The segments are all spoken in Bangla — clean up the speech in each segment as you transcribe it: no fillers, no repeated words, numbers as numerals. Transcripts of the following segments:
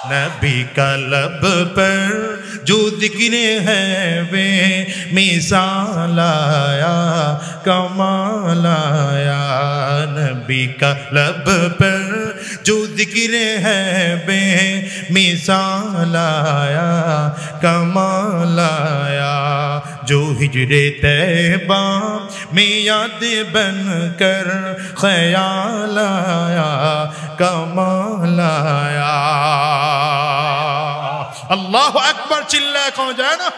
नबी का लब पर जो जिक्र है वे मिसाल आया कमाल आया। नबी का लब पर जो जिक्र है वे मिसाल आया कमाल आया। जो हिजरे तैबा में याद बन कर ख्याल आया कमाल आया। अल्लाह अकबर चिल्ला कौन जाए ना।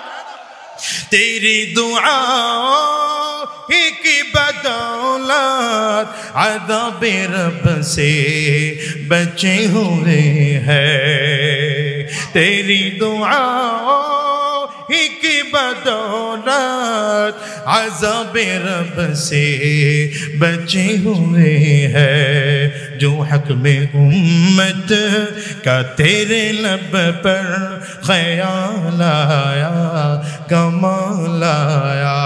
तेरी दुआ की बदौलत अज़ाब रब से बचे हुए हैं। तेरी दुआ की बदौलत अज़ाब रब से बचे हुए हैं। जो हक में उम्मत का तेरे लब पर ख्याल आया कमाल आया।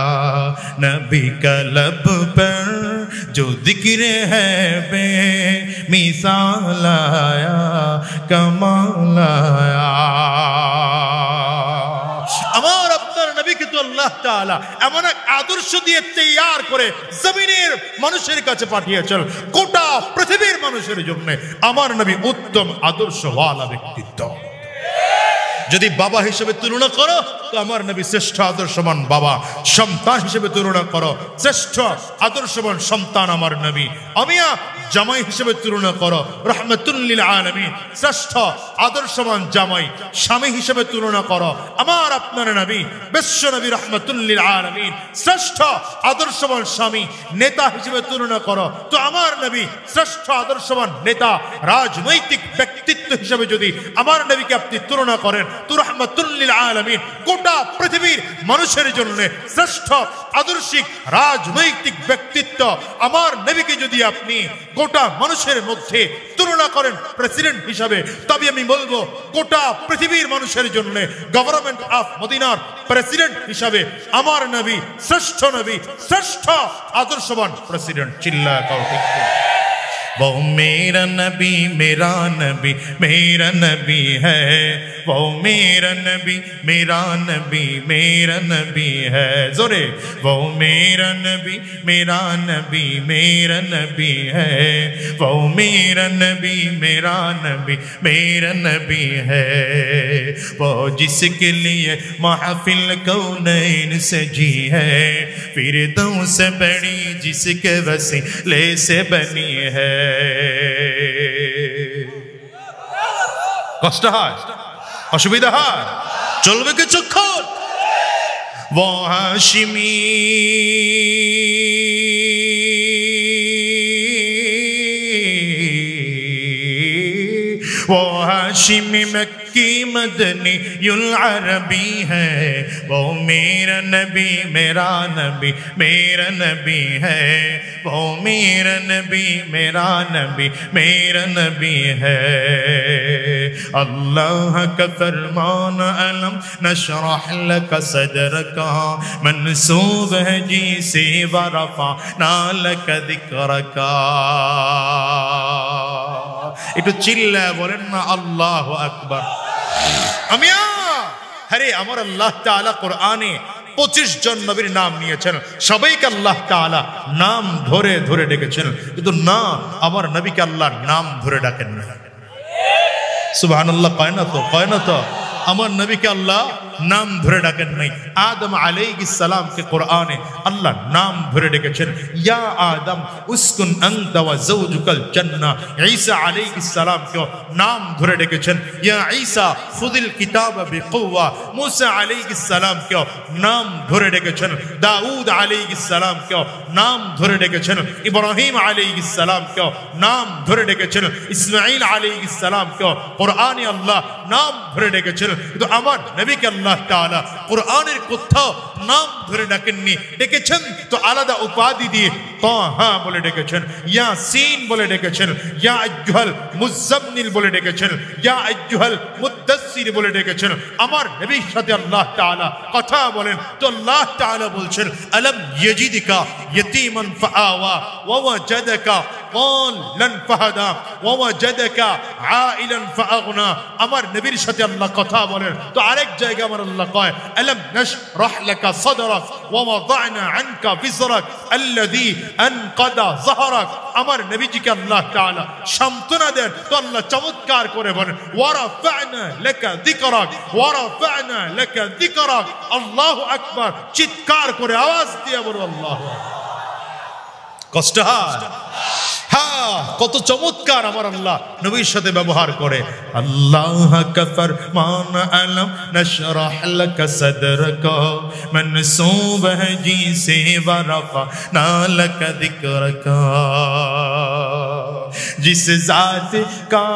नबी का लब पर जो जिक्र है बे मिसाल आया कमाल आया। আমার আপনার নবীকে তো আল্লাহ তাআলা এমন এক আদর্শ দিয়ে তৈয়ার করে জমিনের মানুষের কাছে পাঠিয়েছেন, গোটা পৃথিবীর মানুষের জন্য আমার নবী উত্তম আদর্শওয়ালা ব্যক্তিত্ব। যদি বাবা হিসেবে তুলনা করো তো আমার নবী শ্রেষ্ঠ আদর্শবান বাবা, সন্তান হিসেবে তুলনা করো শ্রেষ্ঠ আদর্শবান সন্তান আমার নবী। আমিয়া জামাই হিসেবে তুলনা করো রাহমাতুল লিল আলামিন শ্রেষ্ঠ আদর্শবান জামাই। স্বামী হিসেবে তুলনা করো আমার আপনার নবী বিশ্ব নবী রাহমাতুল লিল আলামিন শ্রেষ্ঠ আদর্শবান স্বামী। নেতা হিসেবে তুলনা করো তো আমার নবী শ্রেষ্ঠ আদর্শবান নেতা। রাজনৈতিক ব্যক্তিত্ব হিসেবে যদি আমার নবীকে আপনি তুলনা করেন তো রাহমাতুল লিল আলামিন গোটা পৃথিবীর মানুষের জন্য শ্রেষ্ঠ আদর্শিক রাজনৈতিক ব্যক্তিত্ব। আমার নবীকে যদি আপনি গোটা মানুষের মধ্যে তুলনা করেন প্রেসিডেন্ট হিসাবে, তবে আমি বলবো গোটা পৃথিবীর মানুষের জন্য গভর্নমেন্ট অফ মদিনার প্রেসিডেন্ট হিসাবে আমার নবী শ্রেষ্ঠ নবী, শ্রেষ্ঠ আদর্শবান প্রেসিডেন্ট। চিল্লা কও ঠিক। वो मेरा नबी मेरा नबी मेरा नबी है। वो मेरा नबी मेरा नबी मेरा नबी है। जोरे वो मेरा नबी मेरा नबी मेरा नबी है। वो मेरा नबी मेरा नबी मेरा नबी है। वो जिसके लिए महफिल कौनैन सजी है, फिरदौस बड़ी जिसके वसीले से बनी है। কষ্ট হয়, অসুবিধা হয়, চলবে কিছুক্ষণ। वो हाशिमी वो हाशिमी मक्की मदनी युल अरबी है। वो मेरा नबी मेरा नबी मेरा नबी है। वो मेरा नबी मेरा नबी मेरा नबी है। अल्लाह का फरमान अलम नशरह लक सदरका मंसूब है जी से वरफा नालक दिक्रका। একটু চিল্লা বলেন না আল্লাহু আকবার। আমিয়া আরে আমার আল্লাহ তাআলা কোরআনে 25 জন নবীর নাম নিয়েছেন, সবাইকে আল্লাহ তাআলা নাম ধরে ধরে ডেকেছেন, কিন্তু না আমার নবীকে আল্লাহ নাম ধরে ডাকেন না। সুবহানাল্লাহ কয় না তো, কয় না তো আমার নবীকে আল্লাহ নাম ধরে ডাকেন নাই। আদম আলাইহিস সালাম কে কোরআনে আল্লাহ নাম ধরে ডেকেছেন, ইয়া আদম উসকুন আনতা ওয়া যাওজুকাল জান্নাহ। ঈসা আলাইহিস সালাম কে নাম ধরে ডেকেছেন, ইয়া ঈসা খুযিল কিতাবা বিকুওয়া। মুসা আলাইহিস সালাম কে নাম ধরে ডেকেছেন, দাউদ আলাইহিস সালাম কে নাম ধরে ডেকেছেন, ইব্রাহিম আলাইহিস সালাম কে নাম ধরে ডেকেছেন, ইসমাঈল আলাইহিস সালাম কে কোরআনে আল্লাহ নাম ধরে ডেকেছেন, কিন্তু আমার নবীকে আল্লাহ তাআলা কোরআনের কোথাও নাম ধরে ডাকেননি। ডেকেছেন তো আলাদা উপাধি দিয়ে, তাহা বলে ডেকেছেন, ইয়াসিন বলে ডেকেছেন, ইয়া আইয়ুহাল মুযাম্মিল বলে ডেকেছেন, ইয়া আইয়ুহাল মুদ্দাসসির বলে ডেকেছেন। আমার নবীর সাথে আল্লাহ তাআলা কথা বলেন তো আল্লাহ তাআলা বলছেন, আলাম ইয়াজিদকা ইয়াতীমান ফাআওয়া ওয়া ওয়াজাদাকা দাল্লান ফাহাদা ওয়া ওয়াজাদাকা আইলান ফাআগনা। আমার নবীর সাথে আল্লাহ কথা বলেন তো আরেক জায়গায় আমার আল্লাহ কয়, আলাম নাশরাহ লাকা সাদরাক ওয়া ওয়াদা'না আনকা বিজরাক আল্লাযী আনকাদা যাহরাক। আমার নবীজিকে আল্লাহ তাআলা সান্ত্বনা দেন তো আল্লাহ চমৎকার করে বলেন, ওয়া রাফা'না লাকা যিকরাক ওয়া রাফা'না লাকা যিকরাক। আল্লাহু আকবার, চিৎকার করে আওয়াজ দিয়ে বলো আল্লাহু আকবার। কষ্ট হয়? হ্যাঁ, কত চমৎকার আমার আল্লাহ নবীর সাথে ব্যবহার করে। আল্লাহ কাফার মান আলম নশরাহ লাকা সাদরাকা মনসুব है जिसे वरफा ना लका जिक्रका। जिस जात का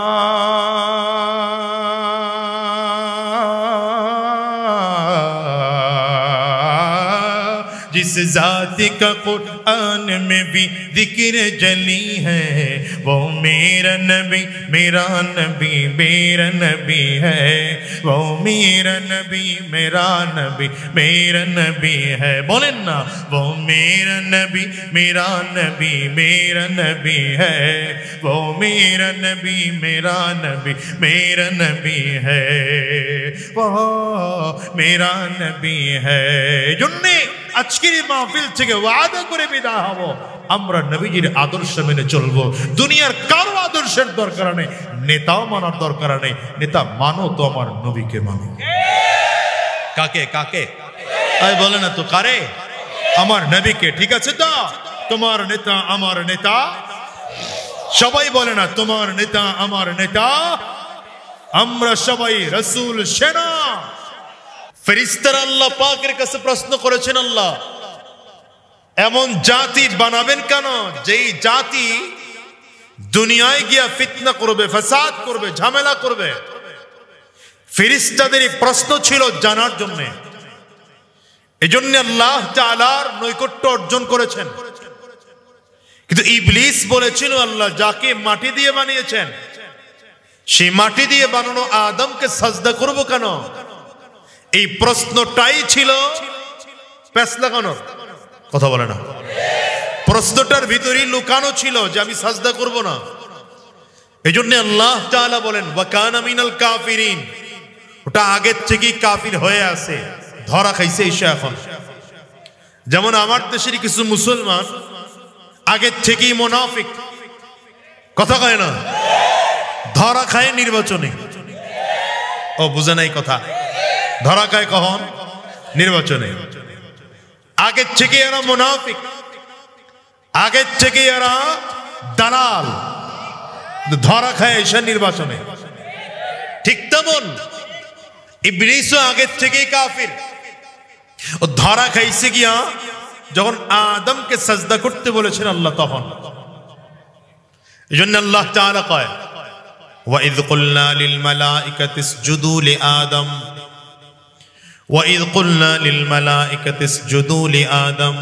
जिस जात का कुरान में भी जिक्र जली है, वो मेरा नबी मेरा नबी मेरा नबी है। वो मेरा नबी मेरा नबी मेरा नबी है। बोलें ना, वो मेरा नबी मेरा नबी मेरा नबी है। वो मेरा नबी मेरा नबी मेरा नबी है। वो मेरा नबी है। जुन्ने আজকের এই মাহফিল থেকে ওয়াদা করে বিদায় হব, আমরা নবীজির আদর্শ মেনে চলবো। দুনিয়ার কারো আদর্শের দরকার নেই, নেতাও মানার দরকার নেই। নেতা মানো তো আমার নবীকে মানো। কাকে কাকে আয় বলে না তো কারে? আমার নবীকে। ঠিক আছে তো? তোমার নেতা আমার নেতা, সবাই বলে না তোমার নেতা আমার নেতা। আমরা সবাই রাসূল সেনা। ফেরেশতারা আল্লাহ পাকের কাছে প্রশ্ন করেছেন, আল্লাহ এমন জাতি বানাবেন কেন যেই জাতি দুনিয়ায় গিয়া ফিতনা করবে, ফাসাদ করবে, ঝামেলা করবে? ফেরেশতাদের এই প্রশ্ন ছিল জানার জন্য। এজন্য আল্লাহ তাআলার নৈকট্য অর্জন করেছেন। কিন্তু ইবলিস বলেছিল, আল্লাহ যাকে মাটি দিয়ে বানিয়েছেন সেই মাটি দিয়ে বানানো আদমকে সাজদা করব কেন? এই প্রশ্নটাই ছিল পেছ লাগানোর। কথা বলে না? প্রশ্নটার ভিতরেই লুকানো ছিল যে আমি সাজদা করব না। এজন্য আল্লাহ তাআলা বলেন, ওয়া কানা মিনাল কাফিরিন। ওটা আগের থেকেই কাফির হয়ে আছে, ধরা খাইছে এসে এখন। যেমন আমার দেশের কিছু মুসলমান আগের থেকেই মুনাফিক। কথা কয় না? ধরা খায় নির্বাচনে। ও বুঝে নাই কথা? ধরা খায় কখন? নির্বাচনে। আগের থেকে এরা মুনাফিক, আগের থেকে এরা দালাল, ধরা খায় এসে নির্বাচনে। ঠিক তেমন ইবলিসও আগের থেকেই কাফির। ও ধরা খাইছে গিয়া যখন আদমকে সাজদা করতে বলেছেন আল্লাহ, তখন। এজন্য আল্লাহ তাআলা কয়, ওয়া ইয কুলনা লিল মালাইকাতি ইসজুদু লিআদম وَإِذْ قُلْنَا لِلْمَلَائِكَةِ اسْجُدُوا لِآدَمَ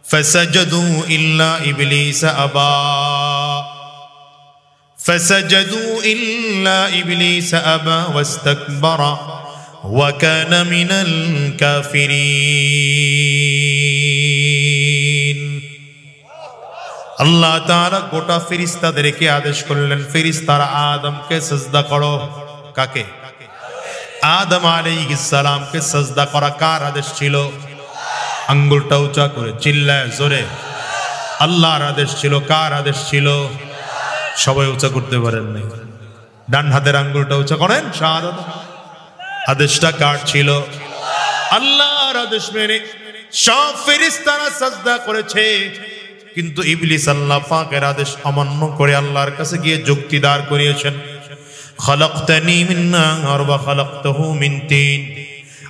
فَسَجَدُوا إِلَّا إِبْلِيسَ أَبَى فَسَجَدُوا إِلَّا إِبْلِيسَ أَبَى وَاسْتَكْبَرَ وَكَانَ مِنَ الْكَافِرِينَ। আল্লাহ তাআলা গোটা ফেরেশতাদেরকে আদেশ করলেন, ফেরেশতারা আদমকে সিজদা করো। কাকে? আদম আলাইহিস সালামকে সিজদা করা কার আদেশ ছিল? আঙ্গুলটা উঁচা করে চিল্লায় জোরে। আল্লাহর আদেশ ছিল। কার আদেশ ছিল? সবাই উঁচা করতে পারেন নাই। ডান হাতের আঙ্গুলটা উঁচা করেন। শাহাদাত। আদেশটা কার ছিল? আল্লাহর আদেশ মেনে সব ফেরেশতারা সিজদা করেছে। কিন্তু ইবলিস আল্লাহ পাকের আদেশ অমান্য করে আল্লাহর কাছে গিয়ে যুক্তি দাঁড় করিয়েছেন, খালাকতানি মিন নার ওয়া খালাকতাহু মিন তিন।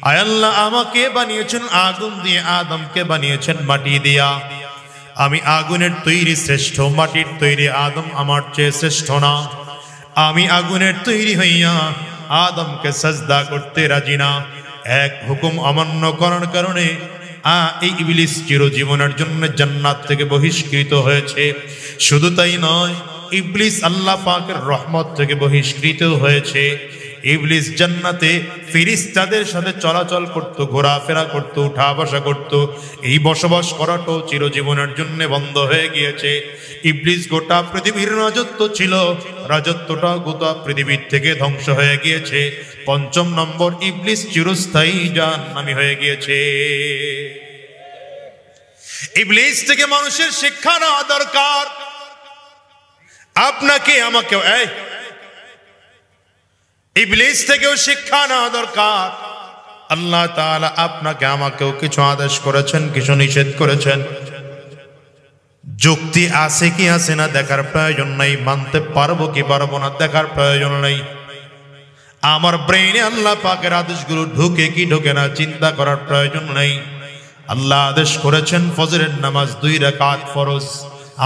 আয় আল্লাহ, আমাকে বানিয়েছেন আগুন দিয়ে, আদমকে বানিয়েছেন মাটি দিয়া। আমি আগুনের তৈরি শ্রেষ্ঠ, মাটির তৈরি আদম আমার চেয়ে শ্রেষ্ঠ না। আমি আগুনের তৈরি হইয়া আদমকে সাজদা করতে রাজি না। এক হুকুম অমান্য করার কারণে এই ইবলিস চিরজীবনের জন্য জান্নাত থেকে বহিষ্কৃত হয়েছে। শুধু তাই নয়, ইবলিস আল্লাহ পাকের রহমত থেকে বহিষ্কৃত হয়েছে। ইবলিস জান্নাতে ফেরেশতাদের সাথে চলাচল করত, ঘোরাফেরা করত, উঠা বসা করত। এই বসবাস করাটাও চিরজীবনের জন্য বন্ধ হয়ে গিয়েছে। ইবলিস গোটা পৃথিবীর রাজত্ব ছিল, রাজত্বটা গোটা পৃথিবীর থেকে ধ্বংস হয়ে গিয়েছে। ৫ম নম্বর, ইবলিস চিরস্থায়ী জাহান্নামী হয়ে গিয়েছে। ইবলিস থেকে মানুষের শিক্ষা নেওয়া দরকার। আপনাকে আমাকেও ইবলিস থেকেও শিক্ষা নেওয়া দরকার। আল্লাহ তাআলা আপনাকে আমাকেও কিছু আদেশ করেছেন, কিছু নিষেধ করেছেন। যুক্তি আছে কি আছে না দেখার প্রয়োজন নাই, মানতে পারবো কি পারবো না দেখার প্রয়োজন নাই। আমার ব্রেইনে আল্লাহ পাকের আদেশগুলো ঢুকে কি ঢোকে না চিন্তা করার প্রয়োজন নাই। আল্লাহ আদেশ করেছেন ফজরের নামাজ 2 রাকাত ফরজ,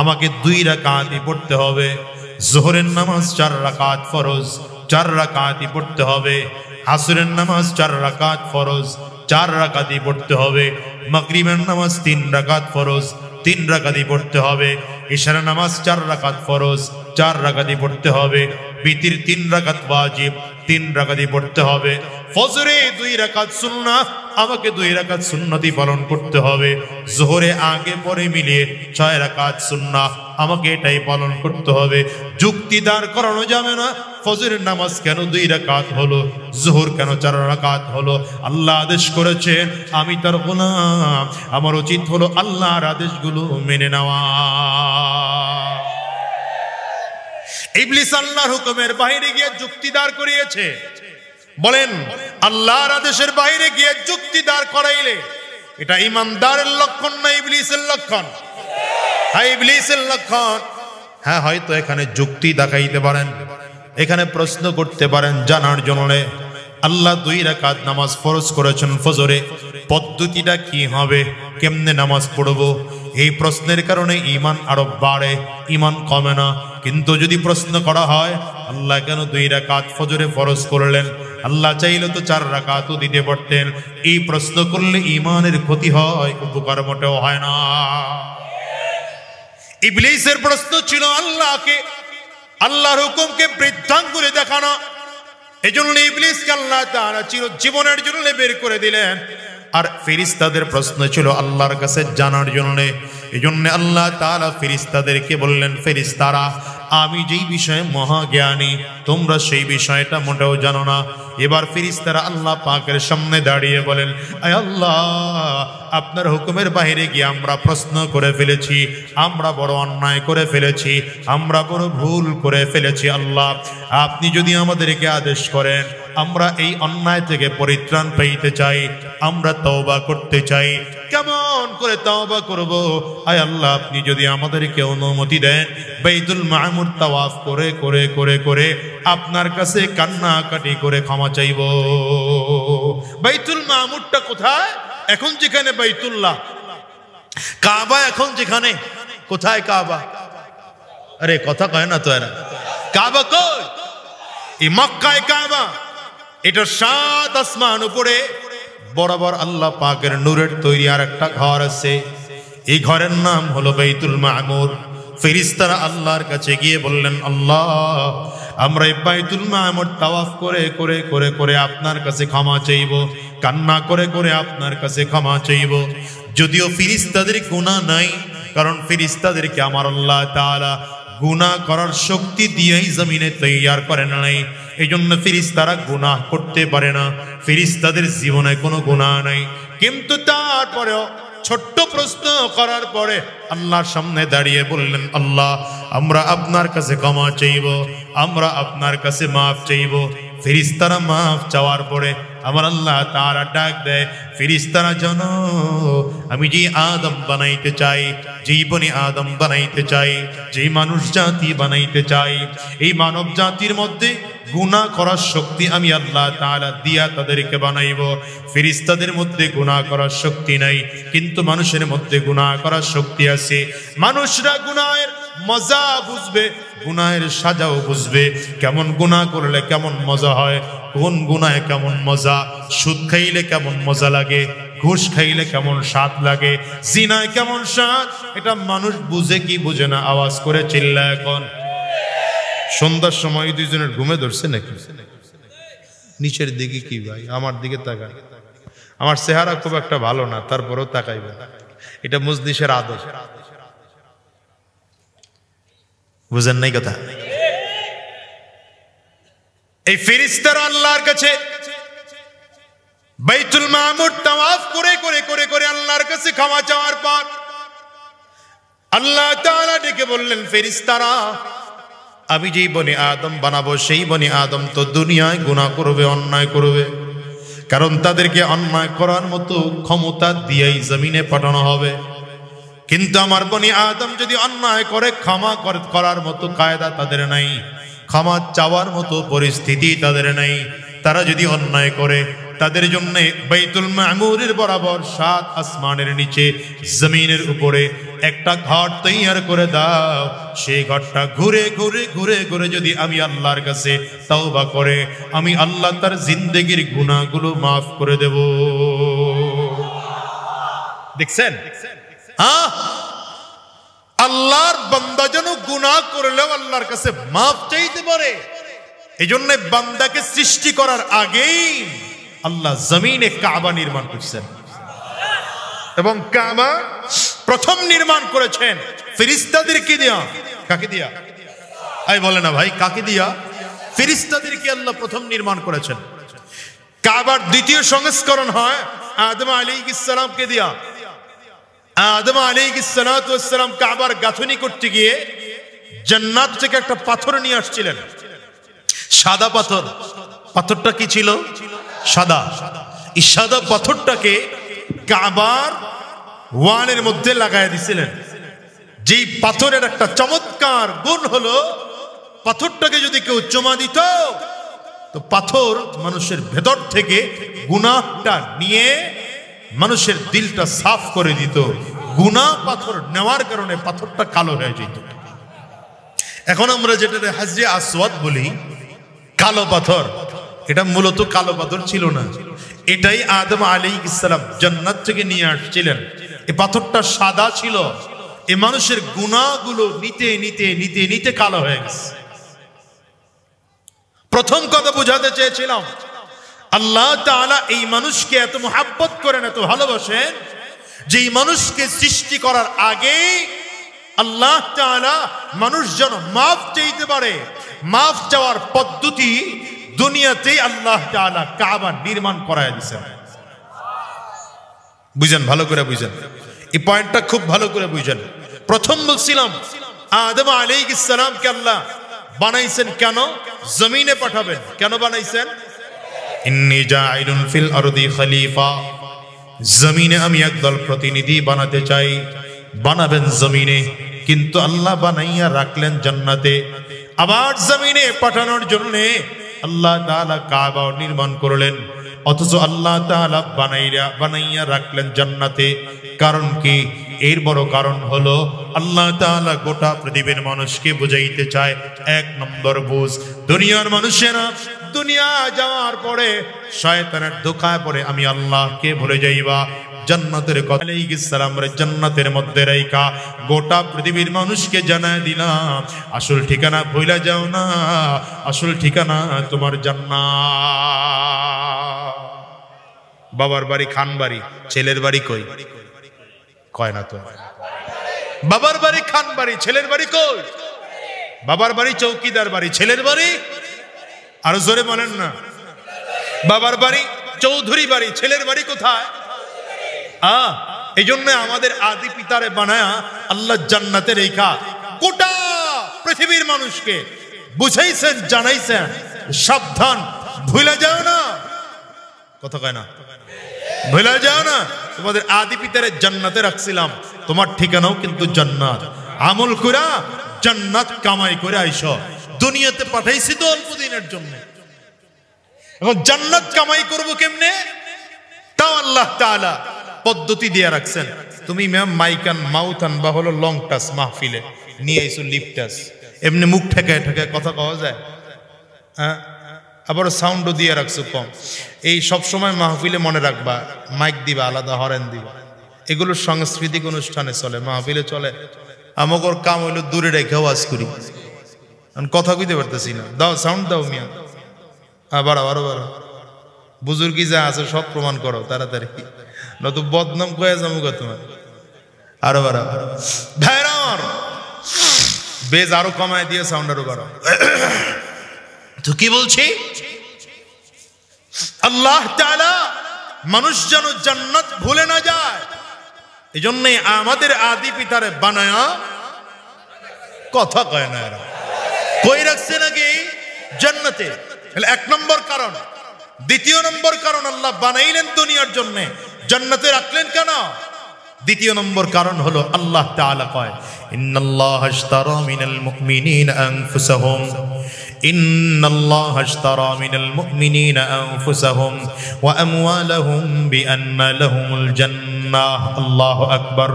আমাকে 2 রাকাতই পড়তে হবে। যোহরের নামাজ 4 রাকাত ফরজ, 4 রাকাতই পড়তে হবে। আসরের নামাজ 4 রাকাত ফরজ, 4 রাকাতই পড়তে হবে। মাগরিবের নামাজ 3 রাকাত ফরজ, 3 রাকাতই পড়তে হবে। ইশার নামাজ 4 রাকাত ফরজ, 4 রাকাতই পড়তে হবে। বিতির 3 রাকাত ওয়াজিব, 3 রাকাতই পড়তে হবে। ফজরে 2 রাকাত সুন্নাহ, আমাকে 2 রাকাত সুন্নতি পালন করতে হবে। যোহরে আগে পরে মিলিয়ে 6 রাকাত সুন্নাহ, আমাকে এটাই পালন করতে হবে। যুক্তি দাঁড় করানো যাবে না। ফজরের নামাজ কেন 2 রাকাত হলো, যোহর কেন 4 রাকাত হলো? আল্লাহ আদেশ করেছেন, আমি তার গোলাম, আমার উচিত হলো আল্লাহর আদেশগুলো মেনে নেওয়া। ইবলিস আল্লাহর হুকুমের বাইরে গিয়ে যুক্তি দাঁড় করিয়েছে। বলেন, আল্লাহর আদেশের বাইরে গিয়ে যুক্তি দাঁড় করাইলে এটা ইমানদারের লক্ষণ না ইবলিসের লক্ষণ? হ্যাঁ, ইবলিসের লক্ষণ। হ্যাঁ, হয়তো এখানে যুক্তি দেখাইতে পারেন, এখানে প্রশ্ন করতে পারেন জানার জন্য। আল্লাহ 2 রাকাত নামাজ ফরজ করেছেন ফজরে, পদ্ধতিটা কি হবে, কেমনে নামাজ পড়বো? এই প্রশ্নের কারণে ঈমান আরো বাড়ে, ঈমান কমে না। কিন্তু যদি প্রশ্ন করা হয় আল্লাহ কেন 2 রাকাত ফজরে ফরজ করলেন, আল্লাহ চাইলে তো 4 রাকাতও দিতে পারতেন। এই প্রশ্ন করলে ঈমানের ক্ষতি হয়, উপকার মোটেও হয় না। ইবলিসের প্রশ্ন ছিল আল্লাহকে, আল্লাহর হুকুমকে বৃদ্ধাঙ্গুলে দেখানো। এজন্য ইবলিসকে আল্লাহ তাআলা চিরজীবনের জন্য বের করে দিলেন। আর ফেরেশতাদের প্রশ্ন ছিল আল্লাহর কাছে জানার জন্য। এজন্য আল্লাহ তাআলা ফেরেশতাদেরকে বললেন, ফেরেশতারা, আমি যেই বিষয়ে মহাজ্ঞানী তোমরা সেই বিষয়টা মোটেও জানো না। এবার ফেরেশতারা আল্লাহ পাকের সামনে দাঁড়িয়ে বলেন, আয় আল্লাহ, আপনার হুকুমের বাইরে গিয়ে আমরা প্রশ্ন করে ফেলেছি, আমরা বড় অন্যায় করে ফেলেছি, আমরা বড় ভুল করে ফেলেছি। আল্লাহ, আপনি যদি আমাদেরকে আদেশ করেন, আমরা এই অন্যায় থেকে পরিত্রাণ পেতে চাই, আমরা তওবা করতে চাই। কেমন করে তওবা করব? আয় আল্লাহ, আপনি যদি আমাদেরকে অনুমতি দেন, বাইতুল মামুর তাওয়াফ করে করে করে করে আপনার কাছে কান্নাকাটি করে ক্ষমা চাইব। বাইতুল মামুরটা কোথায়? এখন যেখানে বাইতুল্লাহ, কাবা এখন যেখানে, কোথায় কাবা? আরে কথা কয় না তো এরা। কাবা কই? এই মক্কায় কাবা। এটা 7 আসমান উপরে বরাবর আল্লাহ পাকের নূরের তৈরি আর একটা ঘর আছে। এই ঘরের নাম হলো বাইতুল মামুর। ফেরেশতারা আল্লাহর কাছে গিয়ে বললেন, আল্লাহ, আমরা এই বাইতুল মামুর তাওয়াফ করে করে করে করে আপনার কাছে ক্ষমা চাইব, কান্না করে করে আপনার কাছে ক্ষমা চাইব। যদিও ফেরেশতাদের গুনাহ নাই, কারণ ফেরেশতাদেরকে আমার আল্লাহ তাআলা গুনাহ করার শক্তি দিয়েই জমিনে তৈয়ার করেন নাই। এই জন্য ফেরেশতারা গুনাহ করতে পারে না, ফেরেশতাদের জীবনে কোনো গুনাহ নাই। কিন্তু তারপরেও ছোট্ট প্রশ্ন করার পরে আল্লাহর সামনে দাঁড়িয়ে বললেন, আল্লাহ, আমরা আপনার কাছে ক্ষমা চাইব, আমরা আপনার কাছে মাফ চাইব। ফেরেশতারা মাফ চাওয়ার পরে আমার আল্লাহ তাআলা ডাক দেয়, ফেরেশতারা জানো, আমি যে আদম বানাইতে চাই, যেই বনি আদম বানাইতে চাই, যেই মানুষ জাতি বানাইতে চাই, এই মানব জাতির মধ্যে গুনাহ করার শক্তি আমি আল্লাহ তাআলা দিয়া তাদেরকে বানাইব। ফেরেশতাদের মধ্যে গুনাহ করার শক্তি নাই, কিন্তু মানুষের মধ্যে গুনাহ করার শক্তি আছে। মানুষরা গুনাহের মজা বুঝবে, গুনাহের সাজাও বুঝবে, কেমন গুনাহ করলে কেমন মজা হয়, কোন গুনাহে কেমন মজা, সুদ খাইলে কেমন মজা লাগে, ঘুষ খাইলে কেমন স্বাদ লাগে, জিনায় কেমন স্বাদ, এটা মানুষ বুঝে কি বুঝে না, আওয়াজ করে চিল্লা। এখন সন্ধ্যার সময় দুইজনের ঘুমে ধরছে নাকি? নিচের দিকে কি ভাই, আমার দিকে তাকায়। আমার চেহারা খুব একটা ভালো না, তারপরেও তাকাইবে, এটা মজলিসের আদর। বুঝেন নাই কথা? এই ফেরেশতারা আল্লাহর কাছে বাইতুল মামুর তাওয়াফ করে করে করে করে আল্লাহর কাছে ক্ষমা চাওয়ার পর আল্লাহ তাআলা ডেকে বললেন, ফেরেশতারা, আমি যেই বনি আদম বানাবো সেই বনি আদম তো দুনিয়ায় গুনাহ করবে, অন্যায় করবে, কারণ তাদেরকে অন্যায় করার মতো ক্ষমতা দিয়েই জমিনে পাঠানো হবে। কিন্তু আমার বনি আদম যদি অন্যায় করে ক্ষমা করার মতো কায়দা তাদের নাই, ক্ষমা চাওয়ার মতো পরিস্থিতি তাদের নাই। তারা যদি অন্যায় করে তাদের জন্য বাইতুল মামুরের বরাবর 7 আসমানের নিচে জমিনের উপরে একটা ঘর তৈয়ার করে দাও। সেই ঘরটা ঘুরে ঘুরে ঘুরে ঘুরে যদি আমি আল্লাহর কাছে তওবা করে, আমি আল্লাহ তার জিন্দেগির গুনাহগুলো মাফ করে দেব। দেখছেন? আল্লাহর বান্দা যেন গুনাহ করলেও আল্লাহর কাছে মাফ চাইতে পারে। এই জন্য বান্দাকে সৃষ্টি করার আগেই আল্লাহ জমিনে কাবা নির্মাণ করছেন, এবং কাবা প্রথম নির্মাণ করেছেন ফেরেশতাদেরকে দিয়া। কাকে দিয়া? আই বলে না ভাই, কাকে দিয়া? ফেরেশতাদেরকে আল্লাহ প্রথম নির্মাণ করেছেন। কাবার দ্বিতীয় সংস্করণ হয় আদম আলাইহিস সালামকে দিয়া। আদম আলাইহিস সালাতু ওয়াস সালাম কাবার গাঁথনি করতে গিয়ে জান্নাত থেকে একটা পাথর নিয়ে আসছিলেন, সাদা পাথর। পাথরটা কি ছিল? সাদা। এই সাদা পাথরটাকে কাবার ওয়ালের মধ্যে লাগায় দিছিলেন। যেই পাথরের একটা চমৎকার গুণ হলো, পাথরটাকে যদি কেউ চুমা দিত তো পাথর মানুষের ভেতর থেকে গুনাহটা নিয়ে মানুষের দিলটা সাফ করে দিত। গুনাহ পাথর নেওয়ার কারণে পাথরটা কালো হয়ে যেত। এখন আমরা যেটা হাজরে আসওয়াদ বলি, কালো পাথর, এটা মূলত কালো পাথর ছিল না। এটাই আদম আলাইহিস সালাম জান্নাত থেকে নিয়ে আসছিলেন। এই পাথরটা সাদা ছিল, এই মানুষের গুনাহগুলো নিতে নিতে নিতে নিতে কালো হয়ে গেছে। প্রথম কথা বুঝাতে চেয়েছিলাম, আল্লাহ তাআলা এই মানুষকে এত মুহাব্বত করেন, এত ভালোবাসেন, যে এই মানুষকে সৃষ্টি করার আগে আল্লাহ তাআলা মানুষ যেন মাফ চাইতে পারে, মাফ চাওয়ার পদ্ধতি দুনিয়াতেই আল্লাহ তাআলা কাবা নির্মাণ করায় দিয়েছেন। বুঝেন, ভালো করে বুঝেন, এই পয়েন্টটা খুব ভালো করে বুঝেন। প্রথম বলছিলাম আদম আলাইহিস সালামকে আল্লাহ বানাইছেন কেন? জমিনে পাঠাবেন। কেন বানাইছেন? ইন্নী জাইলুন ফিল আরদি খলিফা, জমিনে আমি একদল প্রতিনিধি বানাতে চাই। বানাবেন জমিনে, কিন্তু আল্লাহ বানাইয়া রাখলেন জান্নাতে। আবার জমিনে পাঠানোর জন্য আল্লাহ তাআলা কাবা নির্মাণ করলেন, অথচ আল্লাহ তাআলা বানাইয়া রাখলেন জান্নাতে। কারণ কি? এর বড় কারণ হলো আল্লাহ তাআলা গোটা পৃথিবীর মানুষকে বুঝাইতে চায়, 1 নম্বর বুঝ, দুনিয়ার মানুষেরা দুনিয়া যাওয়ার পরে শয়তানের ধোঁকায় পড়ে আমি আল্লাহকে ভুলে যাইবা। জান্নাতের কথা আলাইহিস সালাম রে জান্নাতের মধ্যে রাইখা গোটা পৃথিবীর মানুষকে জানায় দিলাম, আসল ঠিকানা ভুলে যাও না, আসল ঠিকানা তোমার জান্নাত। বাবার বাড়ি খান বাড়ি, ছেলের বাড়ি কই? কয় না তো। বাবার বাড়ি খান বাড়ি, ছেলের বাড়ি কই? বাবার বাড়ি চৌকিদার বাড়ি, ছেলের বাড়ি আরো জোরে বলেন না। বাবার বাড়ি চৌধুরী বাড়ি, ছেলের বাড়ি কোথায়? এই জন্য আমাদের আদি পিতারে বানায়া আল্লাহ জান্নাতে রেখা গোটা পৃথিবীর মানুষকে বুঝাইছেন, জানাইছেন, সাবধান, ভুলে যাও না। কথা কয় না, ভুলে যাও না, তোমাদের আদি পিতারে জান্নাতে রাখছিলাম, তোমার ঠিকানাও কিন্তু জান্নাত। আমল কইরা জান্নাত কামাই করে আইসো। দুনিয়াতে পাঠাইছি তো অল্প দিনের জন্য, এখন জান্নাত কামাই করব কেমনে? তাও আল্লাহ তাআলা পদ্ধতি দিয়ে রাখছেন। তুমি ম্যাম মাইকান মাউথান বা হলো লং টাস মাহফিলে নিয়ে আইসো লিপ টাস, এমনি মুখ ঠেকায় ঠেকায় কথা কওয়া যায়? হ্যাঁ, আবার সাউন্ডও দিয়ে রাখছো কম। এই সব সময় মাহফিলে মনে রাখবা, মাইক দিবা আলাদা, হরেন দিবা, এগুলো সাংস্কৃতিক অনুষ্ঠানে চলে, মাহফিলে চলে। আমাগর কাম হইলো দূরে রেখে ওয়াজ করি, কথা কইতে পারতেছি না, দাও সাউন্ড দাও মিয়া, আবার আবারও বারো বুজুর্গি যা আছে সব প্রমাণ করো তাড়াতাড়ি, নয়তো বদনাম কয়ে যাবো তোমার। আরো বারো ভাইরা আমার, বেজ আরো কমায় দিয়ে সাউন্ড আরো বারো। তো কি বলছি, আল্লাহ তাআলা মানুষ যেন জান্নাত ভুলে না যায়, এই জন্য আমাদের আদি পিতারে বানায়া, কথা কয় না এরা, কই রাখছে নাকি জান্নাতে, এক নম্বর কারণ। দ্বিতীয় নম্বর কারণ, আল্লাহ বানাইলেন দুনিয়ার জন্য, জান্নাতে রাখলেন কেন? দ্বিতীয় নম্বর কারণ হলো আল্লাহ তাআলা কয়, ইন্নাল্লাহা আশতারা মিনাল মুমিনিনা আনফুসাহুম, ইন্নাল্লাহা আশতারা মিনাল মুমিনিনা আনফুসাহুম ওয়া আমওয়ালাহুম বিআন্না লাহুমুল জান্নাহ। আল্লাহু আকবার।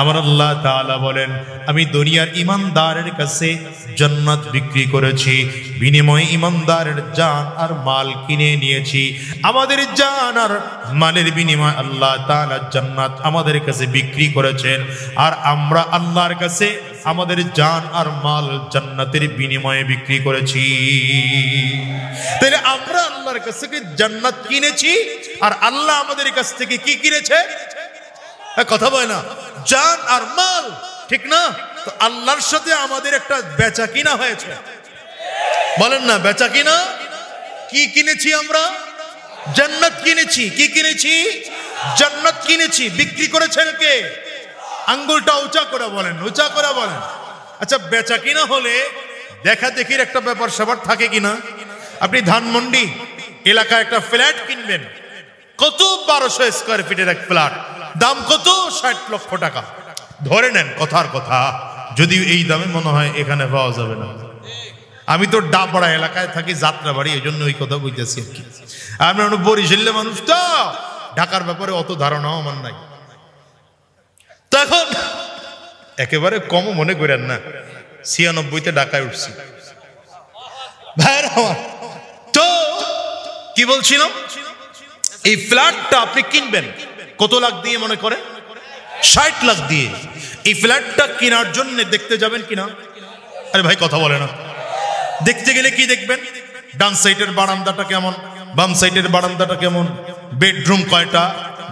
আমার আল্লাহ তাআলা বলেন, আমি দুনিয়ার ঈমানদারের কাছে জান্নাত বিক্রি করেছি, বিনিময়ে ঈমানদারের জান আর মাল কিনে নিয়েছি। আমাদের জান আর মালের বিনিময়ে আল্লাহ তাআলা জান্নাত আমাদের কাছে বিক্রি করেছেন, আর আমরা আল্লাহর কাছে আমাদের জান আর মাল জান্নাতের বিনিময়ে বিক্রি করেছি। তাহলে আমরা আল্লাহর কাছ থেকে জান্নাত কিনেছি, আর আল্লাহ আমাদের কাছ থেকে কি কিনেছে? কথা বলে না, জান আর মাল, ঠিক না? তো আল্লাহর সাথে আমাদের একটা বেচা কিনা হয়েছে, বলেন না বেচা কিনা। কি কিনেছি আমরা? জান্নাত কিনেছি। কি কিনেছি? জান্নাত কিনেছি। বিক্রি করেছেন কে? আঙ্গুলটা উঁচা করে বলেন, উঁচা করে বলেন। আচ্ছা, বেচা কিনা হলে দেখা দেখির একটা ব্যাপার স্যাপার থাকে কিনা? আপনি ধানমন্ডি এলাকায় একটা ফ্ল্যাট কিনবেন, কত 1200 স্কয়ার ফিটের এক ফ্ল্যাট, দাম কত? 60 লক্ষ টাকা ধরে নেন, কথার কথা। যদি এই দামে মনে হয় এখানে পাওয়া যাবে না। আমি তো ডাবড়া এলাকায় থাকি, যাত্রাবাড়ি, এই জন্য ওই কথা বলতেছি আর কি। আমি বরিশালে মানুষ তো, ঢাকার ব্যাপারে অত ধারণাও আমার নাই। তখন একেবারে কম মনে করেন না, 96-তে ঢাকায় উঠছি। তো কি বলছিলাম, এই ফ্ল্যাটটা আপনি কিনবেন কত লাখ দিয়ে? মনে করেন 60 লাখ দিয়ে। এই ফ্ল্যাটটা কেনার জন্য দেখতে যাবেন কিনা? আরে ভাই কথা বলে না। দেখতে গেলে কি দেখবেন? ডান সাইডের বারান্দাটা কেমন, বাম সাইডের বারান্দাটা কেমন, বেডরুম কয়টা,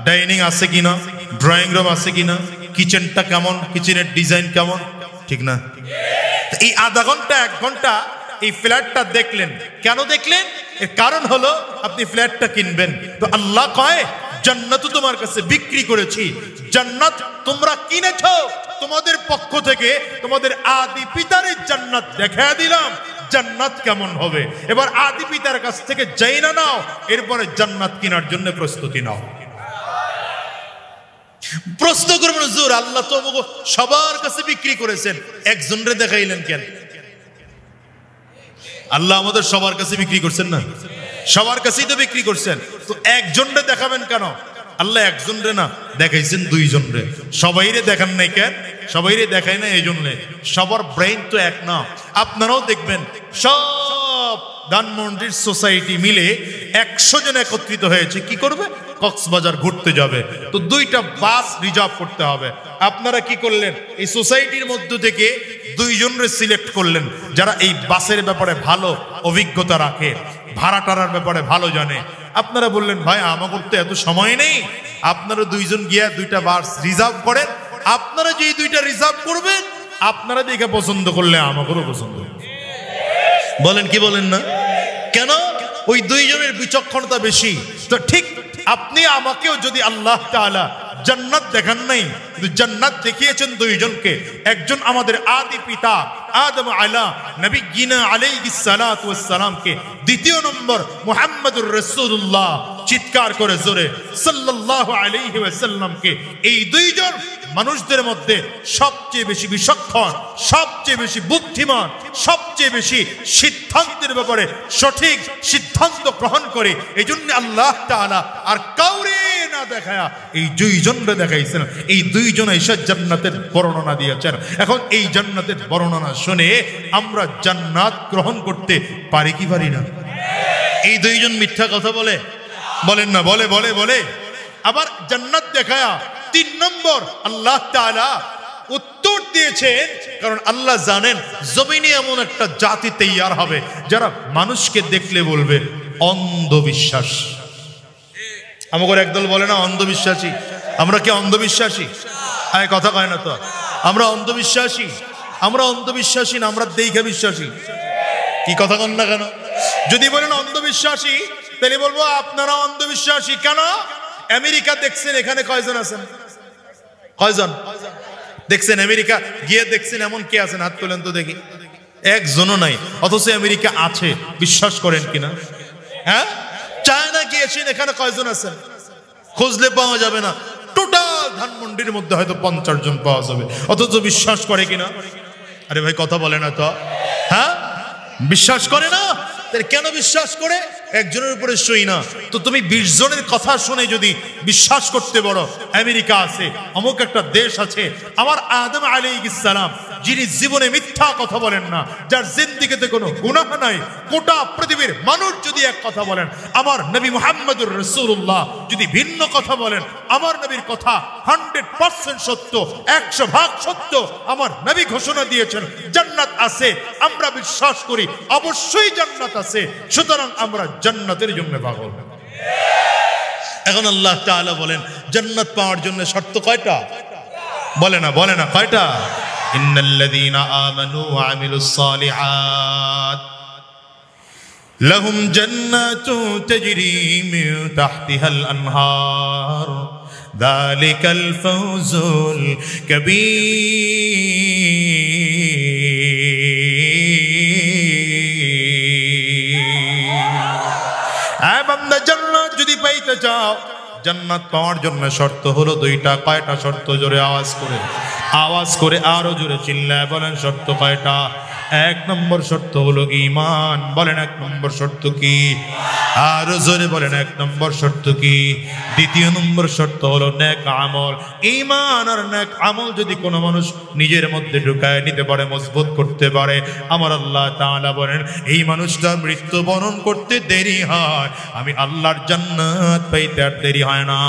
ডাইনিং আছে কিনা, ড্রয়িং রুম আছে কিনা, কিচেনটা কেমন, কিচেনের ডিজাইন কেমন, ঠিক না? এই আধা ঘন্টা 1 ঘন্টা এই ফ্ল্যাটটা দেখলেন। কেন দেখলেন? এর কারণ হলো আপনি ফ্ল্যাটটা কিনবেন। তো আল্লাহ কয়, জান্নাত তোমার কাছে বিক্রি করেছি, জান্নাত তোমরা কিনেছো, তোমাদের পক্ষ থেকে তোমাদের আদি পিতার জান্নাত দেখায় দিলাম, জান্নাত কেমন হবে। এবার আদি পিতার কাছ থেকে জাইনা নাও, এরপরে জান্নাত কেনার জন্য প্রস্তুতি নাও। প্রশ্ন করবেন, হুজুর আল্লাহ তো সবার কাছে বিক্রি করেছেন, একজনরে দেখাইলেন কেন? আল্লাহ আমাদের সবার কাছে বিক্রি করছেন না? সবার কাছেই তো বিক্রি করছেন, তো একজনরে দেখাবেন কেন? আল্লাহ একজনরে না দেখাইছেন, 2 জনরে। সবাইরে দেখান নাই কেন? সবাইরে দেখায় না এই জন্য, সবার ব্রেইন তো এক না। আপনারাও দেখবেন, সব ধানমন্ডির সোসাইটি মিলে 100 জন একত্রিত হয়েছে, কি করবে? কক্সবাজার ঘুরতে যাবে। তো 2টা বাস রিজার্ভ করতে হবে। আপনারা কি করলেন? এই সোসাইটির মধ্য থেকে 2 জনরে সিলেক্ট করলেন, যারা এই বাসের ব্যাপারে ভালো অভিজ্ঞতা রাখে, ভাড়া টাড়ার ব্যাপারে ভালো জানে। আপনারা বললেন, ভাই আমাদের তো এত সময় নেই, আপনারা 2 জন গিয়া 2টা বাস রিজার্ভ করেন। আপনারা যেই 2টা রিজার্ভ করবেন, আপনারা দেখে পছন্দ করলে আমাদেরও পছন্দ। বলেন কি বলেন না? কেন? ওই 2 জনের বিচক্ষণতা বেশি। তো ঠিক আপনি আমাকেও যদি আল্লাহ তাআলা জান্নাত দেখান নাই, কিন্তু জান্নাত দেখিয়েছেন 2 জনকে। একজন আমাদের আদি পিতা আদম নবিয়্যিনা আলাইহিস সালাতু ওয়াস সালামকে, দ্বিতীয় নম্বর মুহাম্মদুর রাসূলুল্লাহ, চিৎকার করে জোরে সাল্লাল্লাহু আলাইহি ওয়াসাল্লামকে। এই 2 জন মানুষদের মধ্যে সবচেয়ে বেশি বিচক্ষণ, সবচেয়ে বেশি বুদ্ধিমান, সবচেয়ে বেশি সিদ্ধান্তের ব্যাপারে সঠিক সিদ্ধান্ত গ্রহণ করে। এই জন্য আল্লাহ তাআলা আর কাউরে না দেখায়া এই 2 জনরে দেখাইছেন। এই 2 জন এসে জান্নাতের বর্ণনা দিয়েছেন। এখন এই জান্নাতের বর্ণনা শুনে আমরা জান্নাত গ্রহণ করতে পারি কি পারি না? এই দুইজন মিথ্যা কথা বলে? বলেন না, বলে বলে বলে। আবার জান্নাত দেখায়া 3 নম্বর আল্লাহ তাআলা উত্তর দিয়েছেন, কারণ আল্লাহ জানেন জমিনে এমন একটা জাতি তৈয়ার হবে যারা মানুষকে দেখলে বলবে অন্ধবিশ্বাস। আমাদের একদল বলে না অন্ধবিশ্বাসী। আমরা কি অন্ধবিশ্বাসী? হ্যাঁ, কথা কয় না তো। আমরা অন্ধবিশ্বাসী? আমরা অন্ধবিশ্বাসী না, আমরা দেখে বিশ্বাসী। কি কথা কন না কেন? যদি বলেন অন্ধবিশ্বাসী তাহলে বলবো আপনারা অন্ধবিশ্বাসী কেন? আমেরিকা দেখছেন, এখানে কয়জন আছেন? কয়জন দেখছেন? আমেরিকা গিয়ে দেখছেন এমন কে আছেন? হাত তোলেন তো দেখি। একজনও নাই। অথচ আমেরিকা আছে, বিশ্বাস করেন কিনা? হ্যাঁ, চায়না গিয়েছেন, এখানে কয়জন আছেন? খুঁজলে পাওয়া যাবে না। টোটাল ধানমন্ডির মধ্যে হয়তো 50 জন পাওয়া যাবে, অথচ বিশ্বাস করে কিনা? আরে ভাই কথা বলে না তো। হ্যাঁ, বিশ্বাস করে না। কেন বিশ্বাস করে? একজনের উপরে সই না তো তুমি 20 জনের কথা শুনে যদি বিশ্বাস করতে পারো আমেরিকা আছে, অমুক একটা দেশ আছে, আমার আদম আলাইহিস সালাম যিনি জীবনে মিথ্যা কথা বলেন না, যার জিন্দেগিতে কোনো গুনাহ নাই, গোটা পৃথিবীর মানুষ যদি এক কথা বলেন, আমার নবী মুহাম্মদুর রাসূলুল্লাহ যদি ভিন্ন কথা বলেন, আমার নবীর কথা 100% সত্য, 100% সত্য। আমার নবী ঘোষণা দিয়েছেন জান্নাত আছে, আমরা বিশ্বাস করি অবশ্যই জান্নাত আছে, সুতরাং আমরা জান্নাতের জন্য পাগল। এখন আল্লাহ তাআলা বলেন জান্নাত পাওয়ার জন্য শর্ত কয়টা? বলে না, বলে না কয়টা? ইন্নাল্লাযীনা আমানু ওয়া আমিলুস সালিহাত লাহুম জান্নাতু তাজরি মিন তাহতিহাল আনহার যালিকাল ফাওজুল কাবীর। বান্দা জান্নাত যদি পাইতে চাও, জান্নাত পাওয়ার জন্য শর্ত হলো 2টা। কয়টা শর্ত? জোরে আওয়াজ করে, আওয়াজ করে আরো জোরে চিল্লায় বলেন শর্ত কয়টা? 1 নম্বর শর্ত হলো ঈমান। বলেন 1 নম্বর শর্ত কি? আরো জোরে বলেন 1 নম্বর শর্ত কি? 2 নম্বর শর্ত হলো নেক আমল। ঈমান আর নেক আমল যদি কোনো মানুষ নিজের মধ্যে ঢুকায় নিতে পারে, মজবুত করতে পারে, আমার আল্লাহ তাআলা বলেন এই মানুষটা মৃত্যুবরণ করতে দেরি হয়, আমি আল্লাহর জান্নাত পাইতে আর দেরি হয় না।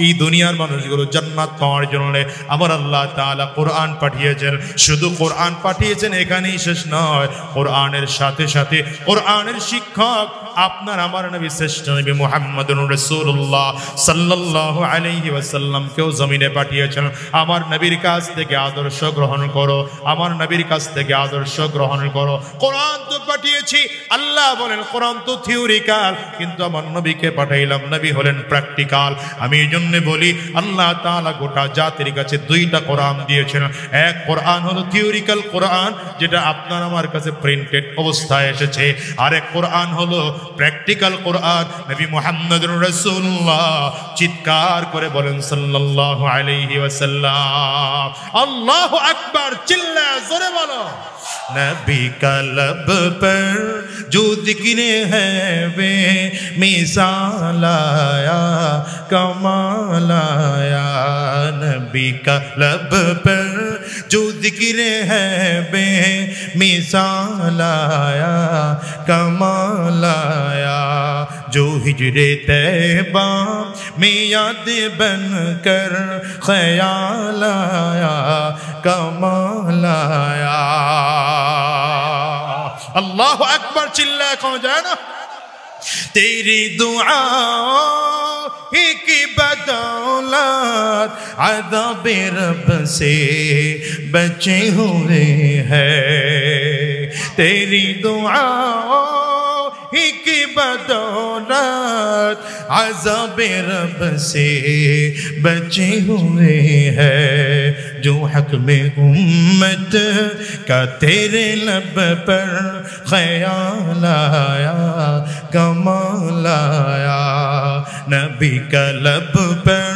এই দুনিয়ার মানুষগুলো জান্নাত পাওয়ার জন্য আমার আল্লাহ তাআলা কোরআন পাঠিয়েছেন। শুধু কোরআন পাঠিয়েছেন এখানেই শেষ নয়, কোরআনের সাথে সাথে কোরআনের শিক্ষক আপনার আমার নবী শ্রেষ্ঠ নবী মুহাম্মদুর রাসূলুল্লাহ সাল্লাল্লাহু আলাইহি ওয়াসাল্লামকেও জমিনে পাঠিয়েছেন। আমার নবীর কাছ থেকে আদর্শ গ্রহণ করো, আমার নবীর কাছ থেকে আদর্শ গ্রহণ করো। কোরআন তো পাঠিয়েছি, আল্লাহ বলেন কোরআন তো থিওরিক্যাল, কিন্তু আমার নবীকে পাঠাইলাম, নবী হলেন প্র্যাকটিক্যাল। আমি এই জন্য বলি আল্লাহ তাআলা গোটা জাতির কাছে 2টা কোরআন দিয়েছেন। এক কোরআন হলো থিওরিক্যাল কোরআন, যেটা আপনার আমার কাছে প্রিন্টেড অবস্থায় এসেছে, আর এক কোরআন হলো প্র্যাকটিক্যাল কোরআন। নবী মুহাম্মদুর রাসূলুল্লাহ চিৎকার করে বলেন সাল্লাল্লাহু আলাইহি ওয়াসাল্লাম, আল্লাহু আকবার, চিল্লায়ে জোরে বলো। नबी का लब पर जो जिक्र है वे मिसाल आया कमाल आया। नबी का लब पर जो जिक्र है वे मिसाल आया कमाल आया। जो हिजरे तैबा में याद बन कर ख्याल आया कमाल आया। अल्लाह अकबर, चिल्ला कौन जाए ना। तेरी दुआ की बदौलत अज़ाब रब से बचे हुए हैं। तेरी दुआ की बदौलत अज़ाब रब से बचे हुए हैं। जो हक में उम्मत का तेरे लब पर ख्याल आया कमाल आया। नबी का लब पर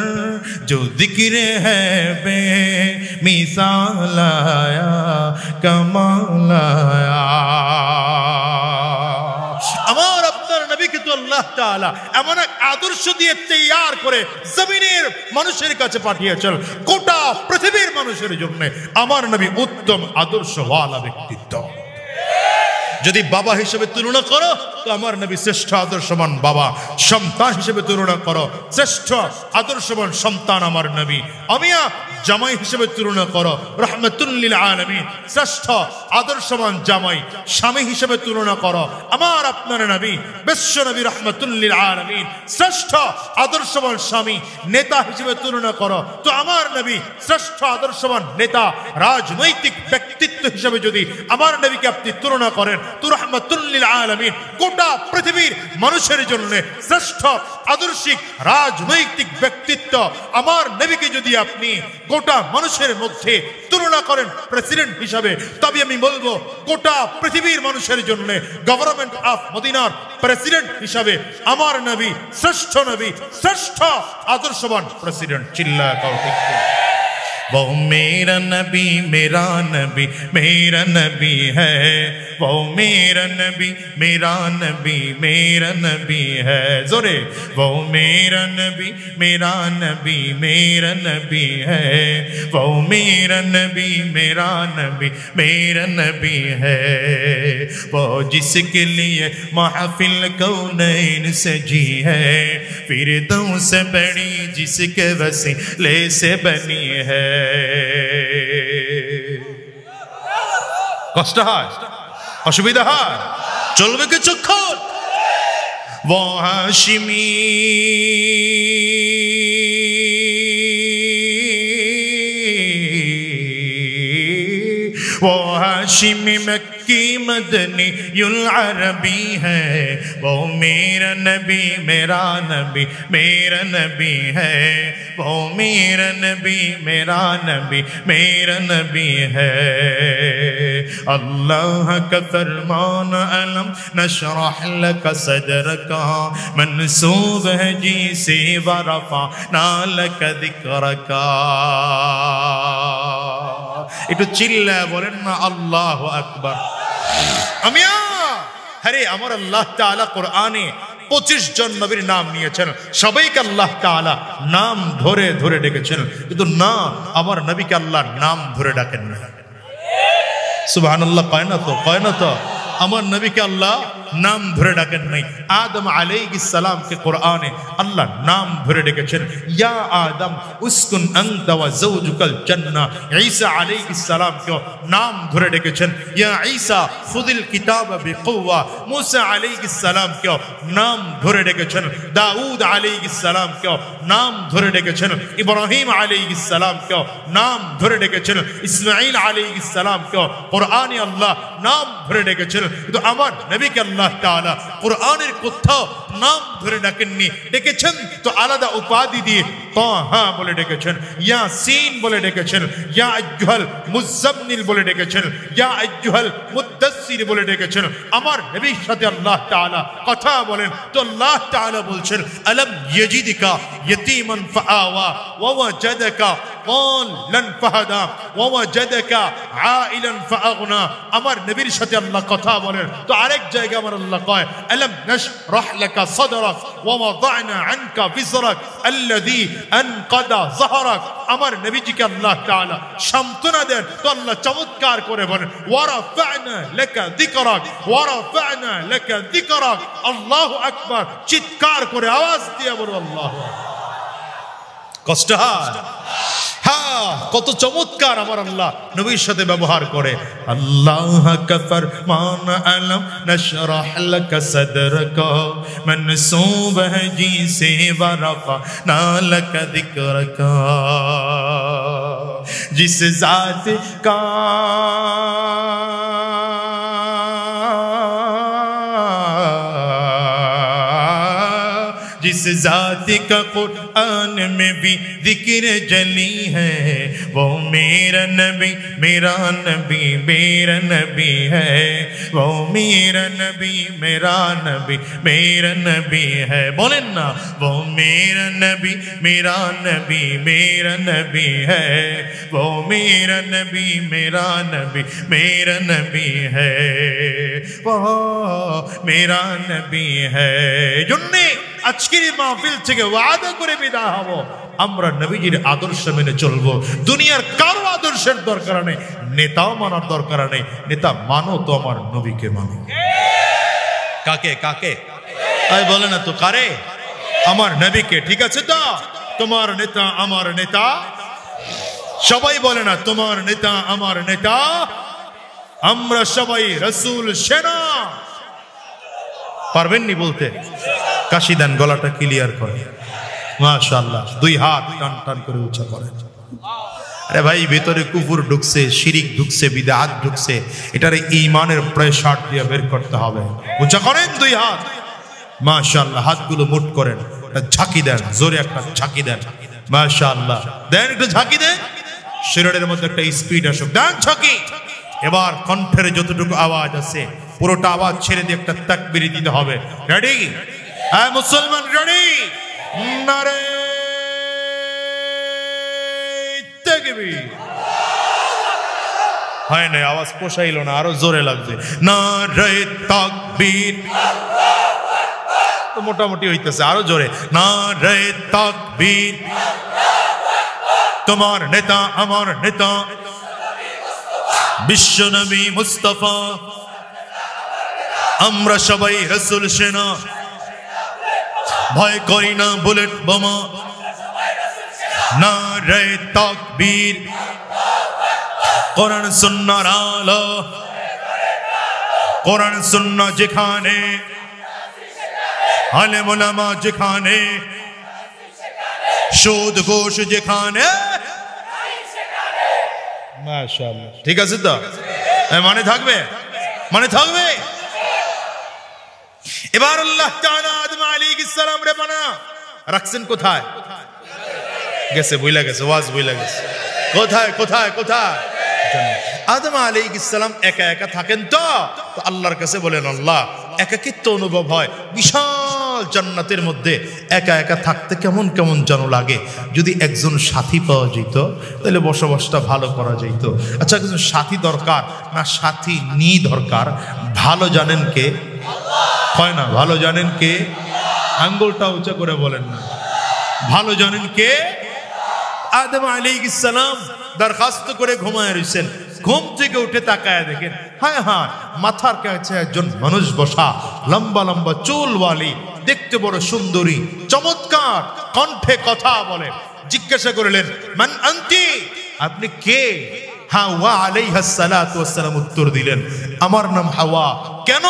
जो जिक्र है बे मिसाल आया कमाल आया। আমার আপনার নবীকে তো আল্লাহ তাআলা এমন এক আদর্শ দিয়ে তৈয়ার করে জমিনের মানুষের কাছে পাঠিয়েছেন, গোটা পৃথিবীর মানুষের জন্য আমার নবী উত্তম আদর্শওয়ালা ব্যক্তিত্ব। যদি বাবা হিসেবে তুলনা করো তো আমার নবী শ্রেষ্ঠ আদর্শবান বাবা, সন্তান হিসেবে তুলনা করো শ্রেষ্ঠ আদর্শবান সন্তান আমার নবী। আমিয়া জামাই হিসেবে তুলনা করো রাহমাতুল লিল আলামিন, শ্রেষ্ঠ আদর্শবান জামাই। স্বামী হিসেবে তুলনা করো আমার আপনার নবী বিশ্ব নবী রাহমাতুল লিল আলামিন, শ্রেষ্ঠ আদর্শবান স্বামী। নেতা হিসেবে তুলনা করো তো আমার নবী শ্রেষ্ঠ আদর্শবান নেতা। রাজনৈতিক ব্যক্তিত্ব হিসেবে যদি আমার নবীকে আপনি তুলনা করেন তো রাহমাতুল লিল আলামিন, গোটা পৃথিবীর মানুষের জন্য শ্রেষ্ঠ আদর্শিক রাজনৈতিক ব্যক্তিত্ব আমার নবীকে যদি আপনি গোটা মানুষের মধ্যে তুলনা করেন প্রেসিডেন্ট হিসাবে, তবে আমি বলবো গোটা পৃথিবীর মানুষের জন্য গভর্নমেন্ট অফ মদিনার প্রেসিডেন্ট হিসাবে আমার নবী শ্রেষ্ঠ নবী, শ্রেষ্ঠ আদর্শবান প্রেসিডেন্ট। চিল্লা কাও ঠিক। वो मेरा नबी मेरा नबी मेरा नबी है, वो मेरा नबी मेरा नबी मेरा नबी है। जोरे वो मेरा नबी मेरा नबी मेरा नबी है, वो मेरा नबी मेरा नबी मेरा नबी है। वो जिसके लिए महफिल कौनैन सजी है, फिरदौस से बड़ी जिसके वसीले से बनी है। কষ্ট হয়, অসুবিধা হয়, চলবে কিছুক্ষণ। वो हाशिमी वो हाशिमी मक्की मदनी युल अरबी है, वो मेरा नबी मेरा नबी मेरा नबी है, वो मेरा नबी मेरा नबी मेरा नबी है। अल्लाह का फरमान अलम नशरह लक सदरका, मंसूब है जी से वरफा नालक दिक्रका। একটু চিল্লা বলেন না আল্লাহু আকবার। আমিয়া আরে আমার আল্লাহ তাআলা কোরআনে 25 জন নবীর নাম নিয়েছেন, সবাইকে আল্লাহ তাআলা নাম ধরে ধরে ডেকেছেন, কিন্তু না আমার নবীকে আল্লাহ নাম ধরে ডাকেন না। সুবহানাল্লাহ কয় না তো, কয় না তো? আমার নবীকে আল্লাহ নাম ধরে ডাকেন নাই। আদম আলাইহিস সালাম কে কোরআনে আল্লাহ নাম ধরে ডেকেছেন, ইয়া আদম উসকুন আনতা ওয়া যাওজুকাল জান্নাহ। ঈসা আলাইহিস সালাম কে নাম ধরে ডেকেছেন, ইয়া ঈসা খুযিল কিতাবা বিকুওয়া। মুসা আলাইহিস সালাম কে নাম ধরে ডেকেছেন, দাউদ আলাইহিস সালাম কে নাম ধরে ডেকেছেন, ইব্রাহিম আলাইহিস সালাম কে নাম ধরে ডেকেছেন, ইসমাঈল আলাইহিস সালাম কে কোরআনে আল্লাহ নাম ধরে ডেকেছেন, কিন্তু আমার নবীকে আল্লাহ তাআলা কোরআনের কোথাও নাম ধরে ডাকেননি। ডেকেছেন তো আলাদা উপাধি দিয়ে, তাহা বলে ডেকেছেন, ইয়াসিন বলে ডেকেছেন, ইয়া আইয়ুহাল মুযাম্মিল বলে ডেকেছেন, ইয়া আইয়ুহাল মুদ্দাসসির বলে ডেকেছেন। আমার নবীর সাথে আল্লাহ তাআলা কথা বলেন তো আল্লাহ তাআলা বলছেন, আলম ইয়াজিদকা ইয়াতীমান ফাআওয়া ওয়া ওয়াজাদাকা ضالا فهدى ووجدك عائلا فأغنى। আমার নবীর সাথে আল্লাহ কথা বলেন তো আরেক জায়গায় আমার আল্লাহ কয়, আলম নাশরাহ লাকা সাদরাক ওয়া ওয়াদা'না আনকা বিজরাক আল্লাযী আনকাদা যাহরাক। আমার নবীজিকে আল্লাহ তাআলা সান্তনা দেন তো আল্লাহ চমৎকার করে বলেন, ওয়া রাফা'না লাকা যিকরাক ওয়া রাফা'না লাকা যিকরাক। আল্লাহু আকবার, চিৎকার করে আওয়াজ দিয়ে বলো আল্লাহু আকবার। কষ্ট হয়? হ্যাঁ, কত চমৎকার আমার আল্লাহ নবীর সাথে ব্যবহার করে। আল্লাহ কা ফরমান আলম নশরাহ লাকা সদরকা, মনসুব है जी से वरफा नालक जिक्रका। जिस जात का जिस जात का कुरान में भी जिक्र जली है, वो मेरा नबी मेरा नबी मेरा नबी है, वो मेरा नबी मेरा नबी मेरा नबी है। बोलें ना, वो मेरा नबी मेरा नबी मेरा नबी है, वो मेरा नबी मेरा नबी मेरा नबी है, वो मेरा नबी है। जुन्ने আজকের এই মাহফিল থেকে ওয়াদা করে বিদায় হব, আমরা নবীজির আদর্শ মেনে চলবো। দুনিয়ার কারো আদর্শের দরকার নেই, নেতাও মানার দরকার নেই। নেতা মানো তো আমার নবীকে মানো। কাকে কাকে আই বলে না তো কারে আমার নবীকে ঠিক আছে তো তোমার নেতা আমার নেতা সবাই বলে না তোমার নেতা আমার নেতা আমরা সবাই রাসূল সেনা পারবেন নি বলতে কাশি দেন গলাটা ক্লিয়ার করে মাশাআল্লাহ দুই হাত টান টান করে উঁচা করেন আরে ভাই ভিতরে কুফর ঢুকছে শিরিক ঢুকছে বিদআত ঢুকছে এটারে ঈমানের প্রেসার দিয়ে বের করতে হবে উঁচা করেন দুই হাত মাশাআল্লাহ হাতগুলো মুঠ করেন ঝাঁকি দেন জোরে একটা ঝাঁকি দেন মাশাআল্লাহ দেন একটু ঝাঁকি দেন শরীরের মধ্যে একটা স্পিড আসুক দেন ঝাঁকি এবার কণ্ঠের যতটুকু আওয়াজ আছে পুরোটা আওয়াজ ছেড়ে দিয়ে একটা তাকবীর দিতে হবে রেডি হ্যাঁ মুসলমান রেডি নারে তাকবীর হয় না আওয়াজ পোষাইল না আরো জোরে লাগছে নারে তাকবীর তো মোটামুটি হইতেছে আরো জোরে নারে তাকবীর তোমার নেতা আমার নেতা বিশ্ব নবী মুস্তাফা আমরা সবাই রাসূল সেনা ভয় করি না বুলেট বোমা নারে তাকবীর কোরআন সুন্নাহর আলো কোরআন সুন্নাহ যেখানে আলেম ওলামা যেখানে সুদ ঘোষ যেখানে মাশাআল্লাহ ঠিক আছে তো মানে থাকবে এবার আল্লাহ তাআলা আদম আলাইহিস সালাম রে বানা রাখছেন কোথায় গেছে বইলা গেছে ওয়াজ বইলা গেছে কোথায় কোথায় কোথায় আদম আলাইহিস সালাম একা একা থাকেন তো আল্লাহর কাছে বলেন আল্লাহ একাকিত্ব অনুভব হয় বিশাল জান্নাতের মধ্যে একা একা থাকতে কেমন কেমন যেন লাগে যদি একজন সাথী পাওয়া যেত তাহলে বসবাসটা ভালো করা যেত আচ্ছা একজন সাথী দরকার না সাথী নি দরকার ভালো জানেন কে হয় না ভালো জানেন কে আঙ্গুলটা উঁচা করে বলেন না ভালো জানেন কে আদম আলাইহিস সালাম দরখাস্ত করে ঘুমায় রইছেন ঘুম থেকে উঠে তাকায় দেখেন হায় হায় মাথার কাছে একজন মানুষ বসা লম্বা লম্বা চুলওয়ালি দেখতে বড় সুন্দরী চমৎকার কণ্ঠে কথা বলে জিজ্ঞাসা করলেন মান আনতি আপনি কে হাওয়া আলাইহা সালাতু ওয়াস সালাম উত্তর দিলেন আমার নাম হাওয়া কেন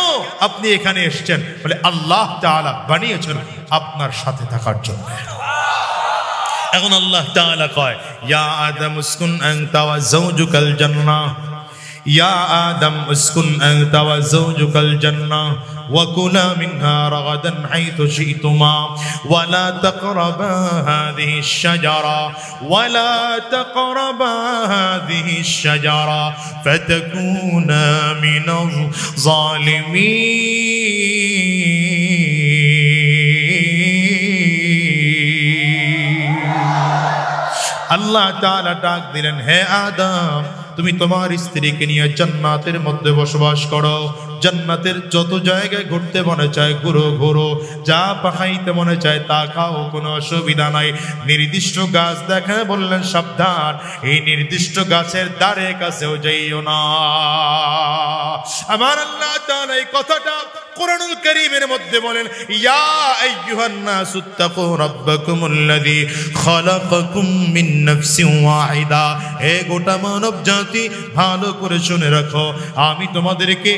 আপনি এখানে এসেছেন বলে আল্লাহ তাআলা বানিয়েছেন আপনার সাথে থাকার জন্য এখন আল্লাহ তাআলা কয় ইয়া আদম উসকুন আনতা ওয়া যাওজুকাল জান্নাহ ইয়া আদম উসকুন আনতা ওয়া যাওজুকাল জান্নাহ ওয়া কুলা মিনহা রাগাদান হাইথু শি'তুমা ওয়া লা তাকরাবা হাযিহিশ শাজারা ওয়া লা তাকরাবা হাযিহিশ শাজারা ফাতাকুনা মিনাজ জালিমিন আল্লাহ তাআলা ডাক দিলেন হে আদম তুমি তোমার স্ত্রীকে নিয়ে জান্নাতের মধ্যে বসবাস করো জান্নাতের যত জায়গায় ঘুরতে মনে চায় ঘুরো ঘুরো যা পাখাইতে মনে চায় তা খাও কোনো অসুবিধা নাই নির্দিষ্ট গাছ দেখায় বললেন সাবধান এই নির্দিষ্ট গাছের দ্বারে কাছেও যাইও না আমার আল্লাহ তাআলা এই কথাটা কোরআনুল কারীমের মধ্যে বলেন ইয়া আইয়ুহান নাসুত্তাকু রাব্বাকুমুল্লাযী খালাকাকুম মিন নাফসিন ওয়াহিদা হে গোটা মানব জাতি ভালো করে শুনে রাখো আমি তোমাদেরকে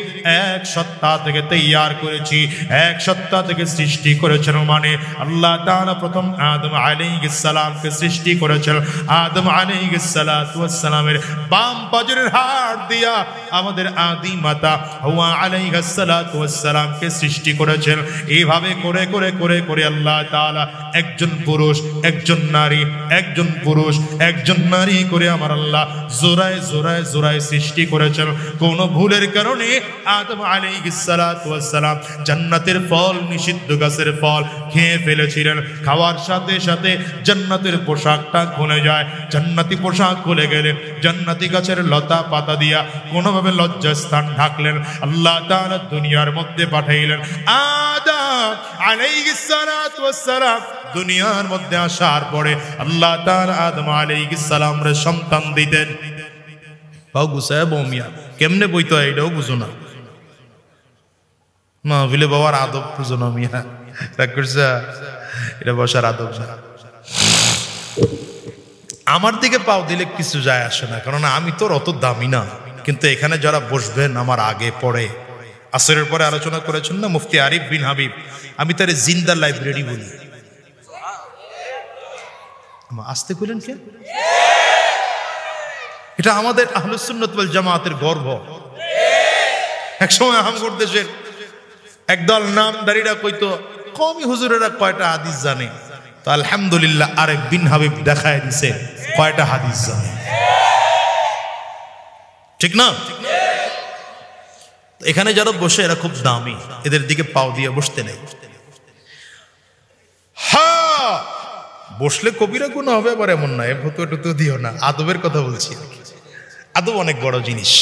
এক সত্তা থেকে তৈয়ার করেছি এক সত্তা থেকে সৃষ্টি করেছেন মানে আল্লাহ তাআলা প্রথম আদম আলাইহিস সালামকে সৃষ্টি করেছেন আদম আলাইহিস সালাতু ওয়াস সালামের বাম পাজরের হাড় দিয়া আমাদের আদি মাতা হাওয়া আলাইহিস সালাতু ওয়াস সালাম কে সৃষ্টি করেছেন এইভাবে করে করে করে করে আল্লাহ তাআলা একজন পুরুষ একজন নারী একজন পুরুষ একজন নারী করে আমার আল্লাহ জোড়ায় জোড়ায় জোড়ায় সৃষ্টি করেছেন কোন ভুলের কারণে আদম আলাইহিস সালাতু ওয়াস সালাম জান্নাতের ফল নিষিদ্ধ গাছের ফল খেয়ে ফেলেছিলেন খাওয়ার সাথে সাথে জান্নাতের পোশাকটা খুলে যায় জান্নাতি পোশাক খুলে গেলে জান্নাতি গাছের লতা পাতা দিয়া কোনোভাবে লজ্জাস্থান ঢাকলেন আল্লাহ তাআলা দুনিয়ার মধ্যে পাঠাইলেন আদম আলাইহিস সালাতু ওয়াস সালাম দুনিয়ার মধ্যে আসার পরে আল্লাহ তাআলা আদম আলাইহিস সালামের সন্তান দিতেন বাউ গুসায় বমিয়া কেমনে বইতো এটাও বুঝো না মাহফিলে বাবার আদব বুঝো না মিয়া, রাগ করছে, এটা বসার আদব না। আমার দিকে পাও দিলে কিছু যায় আসে না, কারণ আমি তোর অত দামি না। কিন্তু এখানে যারা বসবেন আমার আগে পরে, আসরের পরে আলোচনা করেছেন না মুফতি আরিফ বিন হাবিব, আমি তার জিন্দা লাইব্রেরি বলি। আসতে কইলেন কে? এটা আমাদের আহলুস সুন্নাত ওয়াল জামাতের গর্ব। একসময় আমগর দেশের একদল নামদারিরা কইতো কওমি হুজুরেরা কয়টা হাদিস জানে, তো আলহামদুলিল্লাহ আরিফ বিন হাবিব দেখায় দিছে কয়টা হাদিস জানে, ঠিক না? এখানে যারা বসে এরা খুব দামি, এদের দিকে পাও দিয়ে বসতে নেই। হ্যাঁ, বসলে কবিরা গুনাহ হবে আবার এমন না, তো দিও না, আদবের কথা বলছি। আদব অনেক বড় জিনিস।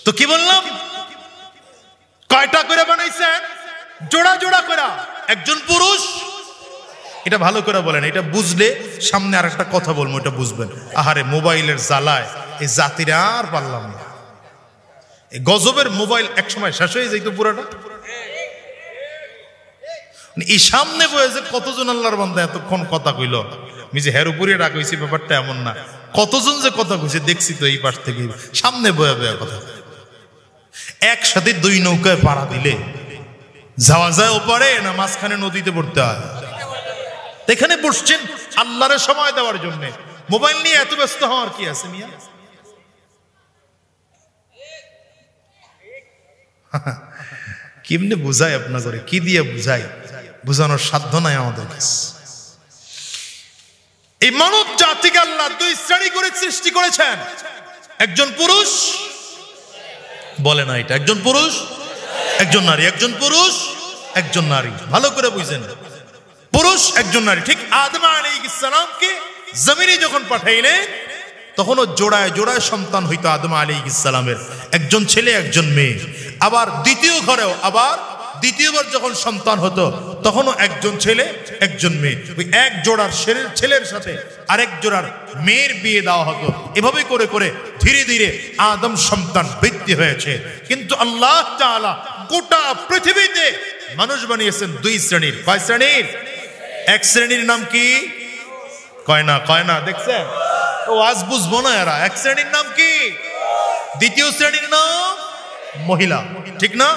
তো কি বললাম, কয়টা করে বানাইছেন? জোড়া জোড়া করে। একজন পুরুষ, এটা ভালো করে বলেন, এটা বুঝলে সামনে আর একটা কথা বলবো, এটা বুঝবেন। আহারে মোবাইলের জ্বালায় এই জাতিরা আর পারলাম না। এই গজবের মোবাইল এক সময় শেষ হয়ে যাইতো পুরাটা। এই সামনে বয়ে যে কতজন আল্লাহর বান্দা এতক্ষণ কথা কইল, আমি যে হের উপরে রাগ হয়েছি ব্যাপারটা এমন না, কতজন যে কথা কইছে দেখছি তো এই পাশ থেকে সামনে বয়ে বয়ে কথা। একসাথে দুই নৌকায় পাড়া দিলে যাওয়া যায় ওপারে না মাঝখানে নদীতে পড়তে হয়? এখানে বসছেন আল্লাহরে সময় দেওয়ার জন্য, মোবাইল নিয়ে এত ব্যস্ত হওয়ার কি আছে মিয়া? কেমনে বুঝাই আপনার করে, কি দিয়ে বুঝাই, বুঝানোর সাধ্য নাই আমাদের কাছে। এই মানব জাতিকে আল্লাহ দুই শ্রেণী করে সৃষ্টি করেছেন, একজন পুরুষ, বলে না এটা, একজন পুরুষ একজন নারী, একজন পুরুষ একজন নারী। ভালো করে বুঝেন, পুরুষ একজন নারী। ঠিক আদম আলাইহিস সালামকে জমিনে যখন পাঠাইলেন তখনও জোড়ায় জোড়ায় সন্তান হইতো আদম আলাইহিস সালামের, একজন ছেলে একজন মেয়ে। আবার দ্বিতীয় ঘরেও আবার দ্বিতীয়বার যখন সন্তান হতো তখনও একজন ছেলে একজন মেয়ে। ওই এক জোড়ার ছেলের সাথে আরেক জোড়ার মেয়ের বিয়ে দেওয়া হতো। এভাবে করে করে ধীরে ধীরে আদম সন্তান বৃদ্ধি হয়েছে। কিন্তু আল্লাহ তাআলা গোটা পৃথিবীতে মানুষ বানিয়েছেন দুই শ্রেণীর। কয় শ্রেণীর? এক শ্রেণীর নাম কি? কয় না, দেখছেন? ও আজ বুঝবো না এরা। এক শ্রেণীর নাম কি? দ্বিতীয় শ্রেণীর নাম মহিলা, ঠিক না?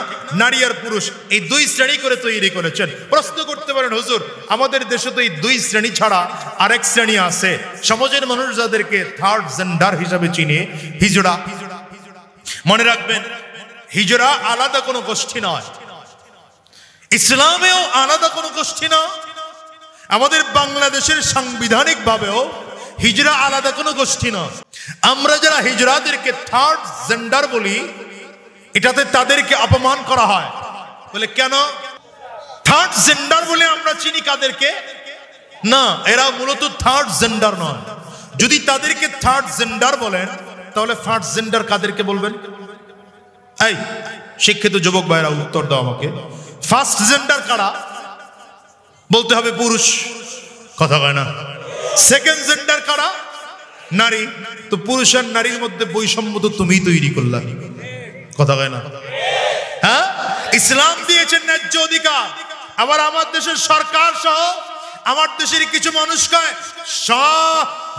নারী আর পুরুষ, এই দুই শ্রেণী করে তৈরি করেছেন। প্রশ্ন করতে পারেন, হুজুর আমাদের দেশে তো এই দুই শ্রেণী ছাড়া আরেক শ্রেণী আছে। সমাজের মানুষ যাদেরকে থার্ড জেন্ডার হিসাবে চিনে, হিজড়া। মনে রাখবেন, হিজড়া আলাদা কোনো গোষ্ঠী নয়, ইসলামেও আলাদা কোনো গোষ্ঠী না, আমাদের বাংলাদেশের সাংবিধানিক ভাবেও হিজড়া আলাদা কোনো গোষ্ঠী না। আমরা যারা হিজড়াদেরকে থার্ড জেন্ডার বলি, এটাতে তাদেরকে অপমান করা হয়। বলে কেন? থার্ড জেন্ডার বলে আমরা চিনি কাদেরকে? না, এরা মূলত থার্ড জেন্ডার নয়। যদি তাদেরকে থার্ড জেন্ডার বলেন তাহলে ফার্স্ট জেন্ডার কাদেরকে বলবেন? এই শিক্ষিত যুবক ভাইরা উত্তর দাও আমাকে। ফার্স্ট জেন্ডার কারা? বলতে হবে পুরুষ, কথা কয় না। সেকেন্ড জেন্ডার কারা? নারী। তো পুরুষ আর নারীর মধ্যে বৈষম্য তো তুমিই তৈরি করলা, কথা কয় না? হ্যাঁ, ইসলাম দিয়েছেন ন্যায্য অধিকার। আবার আমার দেশের সরকার সহ আমার দেশের কিছু মানুষ কয়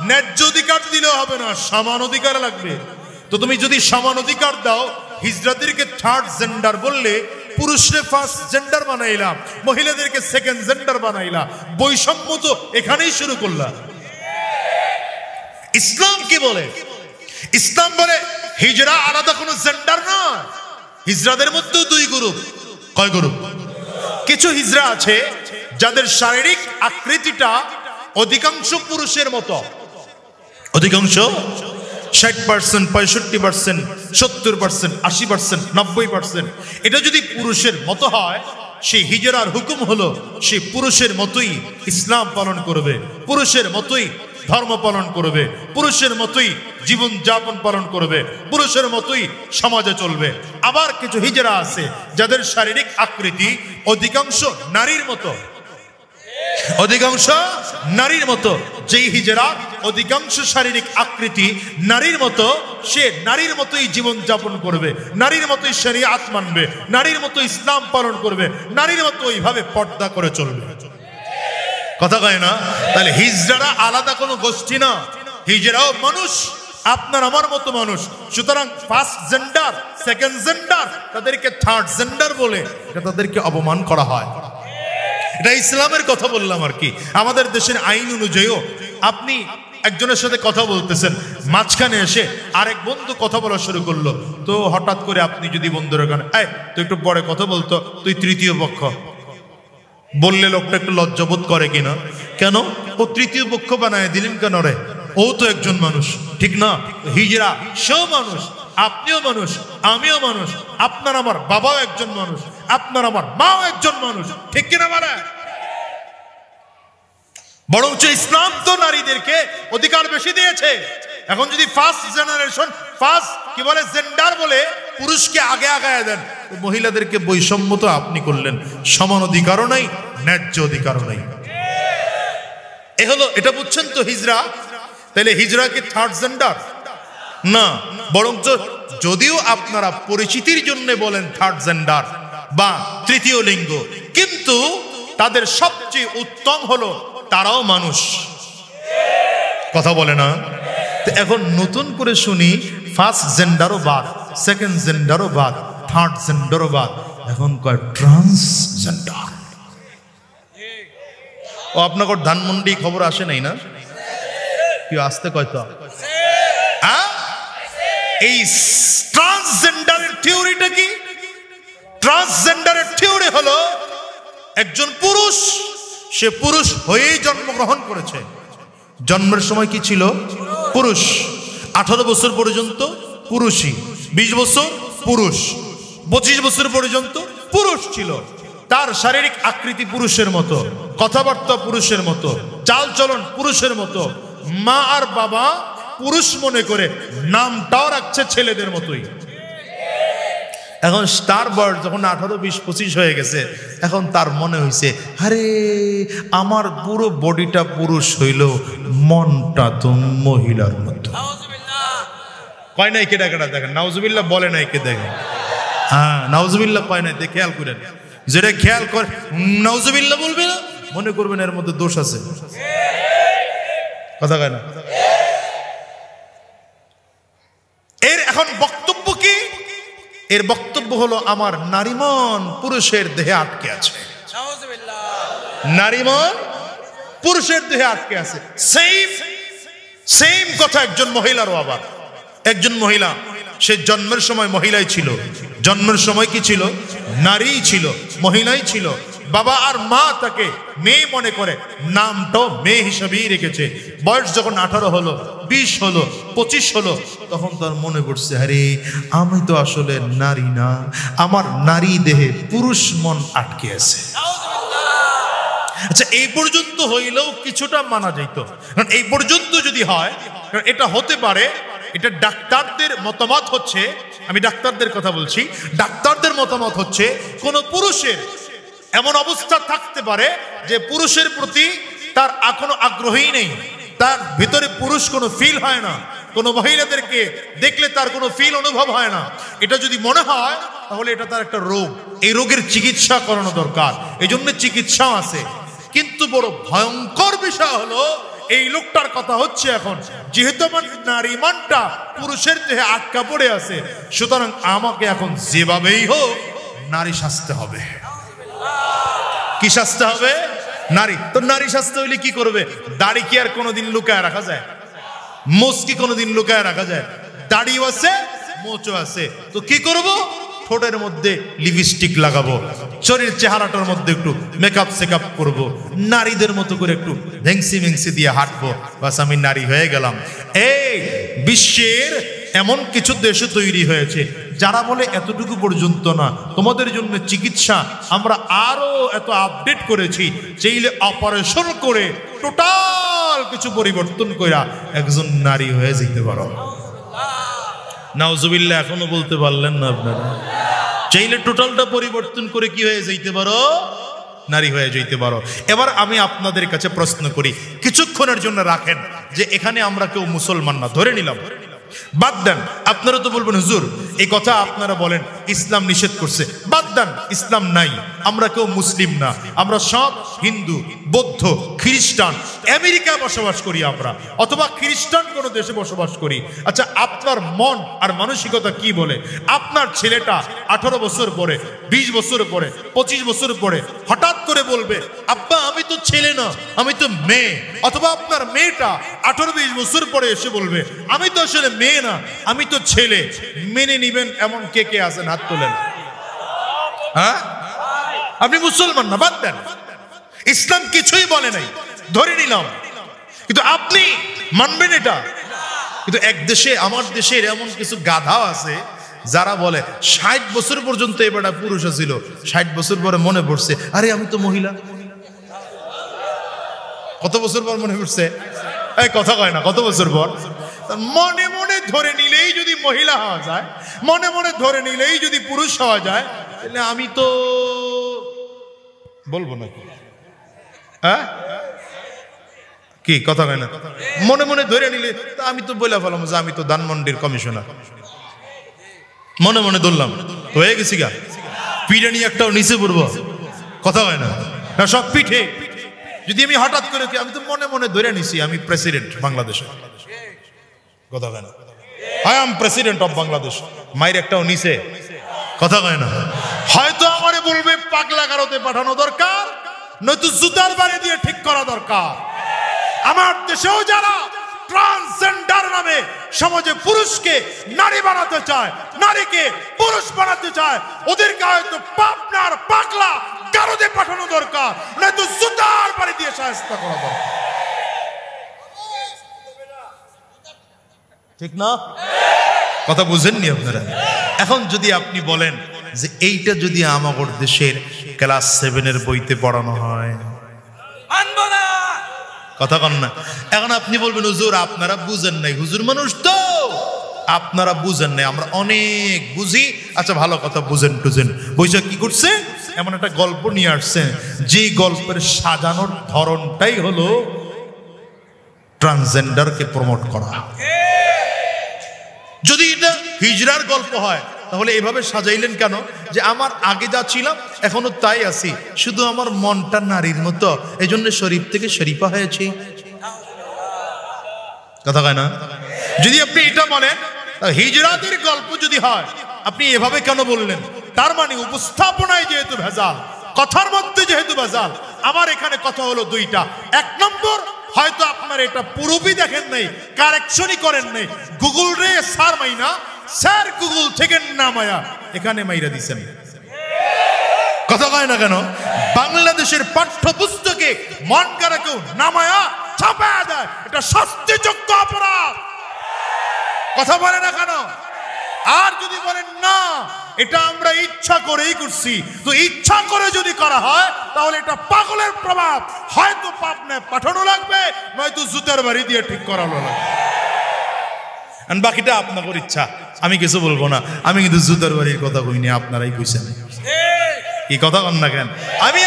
ন্যায্য অধিকার দিলেও হবে না, সমান অধিকার লাগবে। তো তুমি যদি সমান অধিকার দাও, হিজড়াদেরকে থার্ড জেন্ডার বললে, পুরুষরে ফার্স্ট জেন্ডার বানাইলাম, মহিলাদেরকে সেকেন্ড জেন্ডার বানাইলা, বৈষম্য তো এখানেই শুরু করলা। ইসলাম কি বলে? ইসলাম বলে হিজড়া আলাদা কোনো জেন্ডার নয়, হিজড়াদের মধ্যেও দুই গ্রুপ। কয় গ্রুপ? কিছু হিজড়া আছে যাদের শারীরিক আকৃতিটা অধিকাংশ পুরুষের মতো, অধিকাংশ 60%, 65%, 70%, 80%, 90%। এটা যদি পুরুষের মতো হয়, সেই হিজড়ার হুকুম হলো সে পুরুষের মতোই ইসলাম পালন করবে, পুরুষের মতোই ধর্ম পালন করবে, পুরুষের মতোই জীবন যাপন পালন করবে, পুরুষের মতোই সমাজে চলবে। আবার কিছু হিজড়া আছে যাদের শারীরিক আকৃতি অধিকাংশ নারীর মতো, অধিকাংশ নারীর মতো। যেই হিজড়া অধিকাংশ শারীরিক আকৃতি নারীর মতো, সে নারীর মতোই জীবন যাপন করবে, নারীর মতোই শরীয়ত মানবে, নারীর মতো ইসলাম পালন করবে, নারীর মতো ওইভাবে পর্দা করে চলবে। কথা কয় না? তাহলে হিজড়ারা আলাদা কোনো গোষ্ঠী না, হিজড়াও মানুষ, আপনার আমার মতো মানুষ। সুতরাং ফার্স্ট জেন্ডার, সেকেন্ড জেন্ডার, তাদেরকে থার্ড জেন্ডার বলে এটা তাদেরকে অপমান করা হয়। এটা ইসলামের কথা বললাম আর কি। আমাদের দেশের আইন অনুযায়ীও আপনি একজনের সাথে কথা বলতেছেন, মাঝখানে এসে আরেক বন্ধু কথা বলা শুরু করলো, তো হঠাৎ করে আপনি যদি বন্ধুর ওখানে তুই একটু পরে কথা বলতো, তুই তৃতীয় পক্ষ বললে লোকটা একটু লজ্জাবোধ করে কিনা? কেন ও তৃতীয় পক্ষ বানায় দিলেন কেন রে? ও তো একজন মানুষ, ঠিক না? হিজড়া সেও মানুষ, আপনিও মানুষ, আমিও মানুষ, আপনার আমার বাবাও একজন মানুষ, আপনার আমার মাও একজন মানুষ, ঠিক কিনা? মানে বরঞ্চ ইসলাম তো নারীদেরকে অধিকার বেশি দিয়েছে। এখন যদি ফার্স্ট জেনারেশন, ফার্স্ট কি বলে জেন্ডার বলে পুরুষকে আগে আগায় দেন, মহিলাদেরকে বৈষম্য তো আপনি করলেন। সমান অধিকারও নাই, ন্যায্য অধিকারও নাই। এ হলো, এটা বুঝছেন তো হিজড়া? তাহলে হিজড়া কি থার্ড জেন্ডার না, বরঞ্চ যদিও আপনারা পরিচিতির জন্য বলেন থার্ড জেন্ডার বা তৃতীয় লিঙ্গ, কিন্তু তাদের সবচেয়ে উত্তম হলো তারাও মানুষ। কথা বলে না? এখন নতুন করে শুনি ফার্স্ট জেন্ডারও বাদ, সেকেন্ড জেন্ডারও বাদ, থার্ড জেন্ডারও বাদ, এখন কয় ট্রান্সজেন্ডার। ও আপনাকে ধানমন্ডি খবর আসে নাই না? কি আসতে কয় তো? এই ট্রান্সজেন্ডারের থিওরিটা কি? ট্রান্সজেন্ডারের থিওরি হলো একজন পুরুষ, সে পুরুষ হয়েই জন্মগ্রহণ করেছে। জন্মের সময় কি ছিল? পুরুষ। 18 বছর পর্যন্ত পুরুষই, 20 বছর পুরুষ, 25 বছর পর্যন্ত পুরুষ ছিল। তার শারীরিক আকৃতি পুরুষের মতো, কথাবার্তা পুরুষের মতো, চালচলন পুরুষের মতো। মা আর বাবা পুরুষ মনে করে নামটাও রাখছে ছেলেদের মতোই। এখন তার বয়স যখন 18, 20, 25 হয়ে গেছে, এখন তার মনে হয়েছে, আরে আমার পুরো বডিটা পুরুষ হইল, মনটা তো মহিলার মতো। কয় নাই কেডা কেডা? দেখেন নাউজুবিল্লাহ বলে নাই কে? দেখেন, হ্যাঁ নাউজুবিল্লাহ কয় নাই, দেখে খেয়াল করেন। যেটা খেয়াল করে নাউজুবিল্লাহ বলবে না, মনে করবেন এর মধ্যে দোষ আছে। কথা কয় না? এর এখন বক্তব্য কি? এর বক্তব্য হলো আমার নারীমন পুরুষের দেহে আটকে আছে। নারীমন পুরুষের দেহে আটকে আছে। সেম কথা একজন মহিলারও। আবার একজন মহিলা, সে জন্মের সময় মহিলাই ছিল, জন্মের সময় কি ছিল? নারীই ছিল, মহিলাই ছিল। বাবা আর মা তাকে মেয়ে মনে করে, নামটাও মেয়ে হিসাবেই রেখেছে। বয়স যখন 18 হলো, 20 হলো, 25 হলো, তখন তার মনে পড়ছে, আরে আমি তো আসলে নারী না, আমার নারী দেহে পুরুষ মন আটকে আছে। আচ্ছা, এই পর্যন্ত হইলেও কিছুটা মানা যাইত। কারণ এই পর্যন্ত যদি হয়, এটা হতে পারে, এটা ডাক্তারদের মতামত হচ্ছে, আমি ডাক্তারদের কথা বলছি, ডাক্তারদের মতামত হচ্ছে কোন পুরুষের এমন অবস্থা থাকতে পারে যে পুরুষের প্রতি তার কোনো আগ্রহই নেই, তার ভিতরে পুরুষ কোনো ফিল হয় না, কোনো মহিলাদেরকে দেখলে তার কোনো ফিল অনুভব হয় না। এটা যদি মনে হয় তাহলে এটা তার একটা রোগ, এই রোগের চিকিৎসা করানো দরকার, এই জন্য চিকিৎসাও আছে। কিন্তু বড় ভয়ঙ্কর বিষয় হলো, এই লোকটার কথা হচ্ছে এখন, যেহেতু আমার নারী মনটা পুরুষের দেহে আটকা পড়ে আছে, সুতরাং আমাকে এখন যেভাবেই হোক নারী সাজতে হবে। কি সাজতে হবে? নারী। তো নারী সাজতে হইলে কি করবে? দাড়ি কি আর কোনোদিন লুকায় রাখা যায়? মোচ কি কোনোদিন লুকায় রাখা যায়? দাড়িও আছে, মোচও আছে, তো কি করব? ঠোঁটের মধ্যে লিপস্টিক লাগাবো, শরীর চেহারাটার মধ্যে একটু মেকআপ সেকআপ করব, নারীদের মতো করে একটু ভেংসি ভেংসি দিয়ে হাঁটবো, বাস আমি নারী হয়ে গেলাম। এই বিশ্বের এমন কিছু দেশে তৈরি হয়েছে যারা বলে এতটুকু পর্যন্ত না, তোমাদের জন্য চিকিৎসা আমরা আরো এত আপডেট করেছি, চাইলে অপারেশন করে টোটাল কিছু পরিবর্তন কইরা একজন নারী হয়ে যেতে পারো। নাউজুবিল্লাহ এখনো বলতে পারলেন না আপনারা? চাইলে টোটালটা পরিবর্তন করে কি হয়ে যাইতে পারো? নারী হয়ে যাইতে পারো। এবার আমি আপনাদের কাছে প্রশ্ন করি, কিছুক্ষণের জন্য রাখেন, যে এখানে আমরা কেউ মুসলমান না, ধরে নিলাম, বাদ দেন। আপনারা তো বলবেন হুজুর এই কথা আপনারা বলেন ইসলাম নিষেধ করছে, বাদ দেন, ইসলাম নাই, আমরা কেউ মুসলিম না, আমরা সব হিন্দু, বৌদ্ধ, খ্রিস্টান, আমেরিকায় বসবাস করি আমরা, অথবা খ্রিস্টান কোনো দেশে বসবাস করি। আচ্ছা, আপনার মন আর মানসিকতা কি বলে? আপনার ছেলেটা 18 বছর পরে, 20 বছর পরে, 25 বছর পরে হঠাৎ করে বলবে আব্বা আমি তো ছেলে না, আমি তো মেয়ে। অথবা আপনার মেয়েটা 18-20 বছর পরে এসে বলবে আমি তো আসলে মেয়ে না, আমি তো ছেলে। মেনে নিবেন এমন কে কে আছেন? হাত তোলেন। হ্যাঁ, আপনি মুসলমান না, বাদ দেন, ইসলাম কিছুই বলে নাই, ধরে নিলাম, কিন্তু আপনি মানবেন এটা? কিন্তু এক দেশে, আমার দেশের এমন কিছু গাধা আছে যারা বলে 60 বছর পর্যন্ত এবারটা পুরুষ ছিল, 60 বছর পরে মনে পড়ছে আরে আমি তো মহিলা। কত বছর পর মনে পড়ছে? এই কথা কয় না, কত বছর পর? মনে মনে ধরে নিলেই যদি মহিলা হওয়া যায়, মনে মনে ধরে নিলেই যদি পুরুষ হওয়া যায়, তাহলে আমি তো বলবো নাকি? হ্যাঁ, কি কথা কয় না? মনে মনে ধরে নিলে আমি তো বলে ফেলাম যে আমি তো ধানমন্ডির কমিশনার, মনে মনে ধরলাম তো হয়ে গেছি গা। পিঠে নিয়ে একটাও নিচে পড়বো, কথা হয় না, সব পিঠে। যদি আমি হঠাৎ করে আমি তো মনে মনে ধরে নিছি আমি প্রেসিডেন্ট বাংলাদেশের, কথা হয় না, I am president of Bangladesh, মায়ের একটাও নিচে, কথা হয় না। হয়তো আমারে বলবে পাগলা গারদে পাঠানো দরকার, নয়তো জুতার বাড়ি দিয়ে ঠিক করা দরকার। আমার দেশেও যারা ট্রান্সজেন্ডার নামে সমাজে পুরুষকে নারী বানাতে চায়, নারীকে পুরুষ বানাতে চায়, ওদেরকে হয়তো পাবনার পাগলা গারদে পাঠানো দরকার, নয়তো জুতার বাড়ি দিয়ে শায়েস্তা করা দরকার। ঠিক না? কথা বুঝেননি আপনারা? এখন যদি আপনি বলেন যে এইটা যদি আমাদের দেশের ক্লাস 7-এর বইতে পড়ানো হয়, কথা কন না। এখন আপনি বলবেন হুজুর আপনারা বুঝেন নাই, হুজুর মানুষ তো আপনারা বুঝেন নাই, আমরা অনেক বুঝি। আচ্ছা ভালো কথা, বুঝেন টুঝেন, বৈশাখ কি করছে? এমন একটা গল্প নিয়ে আসছে, যে গল্পের সাজানোর ধরনটাই হলো ট্রান্সজেন্ডারকে প্রমোট করা। যদি এটা হিজরার গল্প হয় তাহলে এভাবে সাজাইলেন কেন? যে আমার আগে যা ছিলাম এখনো তাই আছি, শুধু আমার মনটা নারীর মতো, এই জন্য শরীফ থেকে শরীফা হয়েছি, কথা কয় না? যদি আপনি এটা বলেন, হিজরাতের গল্প যদি হয়, আপনি এভাবে কেন বললেন? তার মানে উপস্থাপনায় যেহেতু ভেজাল, কথার মধ্যে যেহেতু ভেজাল। আমার এখানে কথা হলো দুইটা। এক নম্বর, হয়তো আপনার এটা পুরোপুরি দেখেন নাই, কারেকশনই করেন নাই, গুগল রে সার মাইনা, স্যার গুগল থেকে নামায়া এখানে মাইরা দিছেন, কথা কয় না কেন? বাংলাদেশের পাঠ্যপুস্তকে মন করা কেউ নামায়া ছাপায়া দেয়, এটা শাস্তিযোগ্য অপরাধ, কথা বলে না কেন? আর যদি বলেন না এটা আমরা ইচ্ছা করেই করছি, তো ইচ্ছা করে যদি করা হয় তাহলে এটা পাগলের প্রভাব, হয়তো পাবনায় পাঠানো লাগবে, নয়তো জুতার বাড়ি দিয়ে ঠিক করানো লাগবে। আর বাকিটা আপনাদের ইচ্ছা, আমি কিছু বলবো না। আমি কিন্তু জুতার বাড়ির কথা কইনি, আপনারাই কইছেন, কি কথা কন না কেন? আমি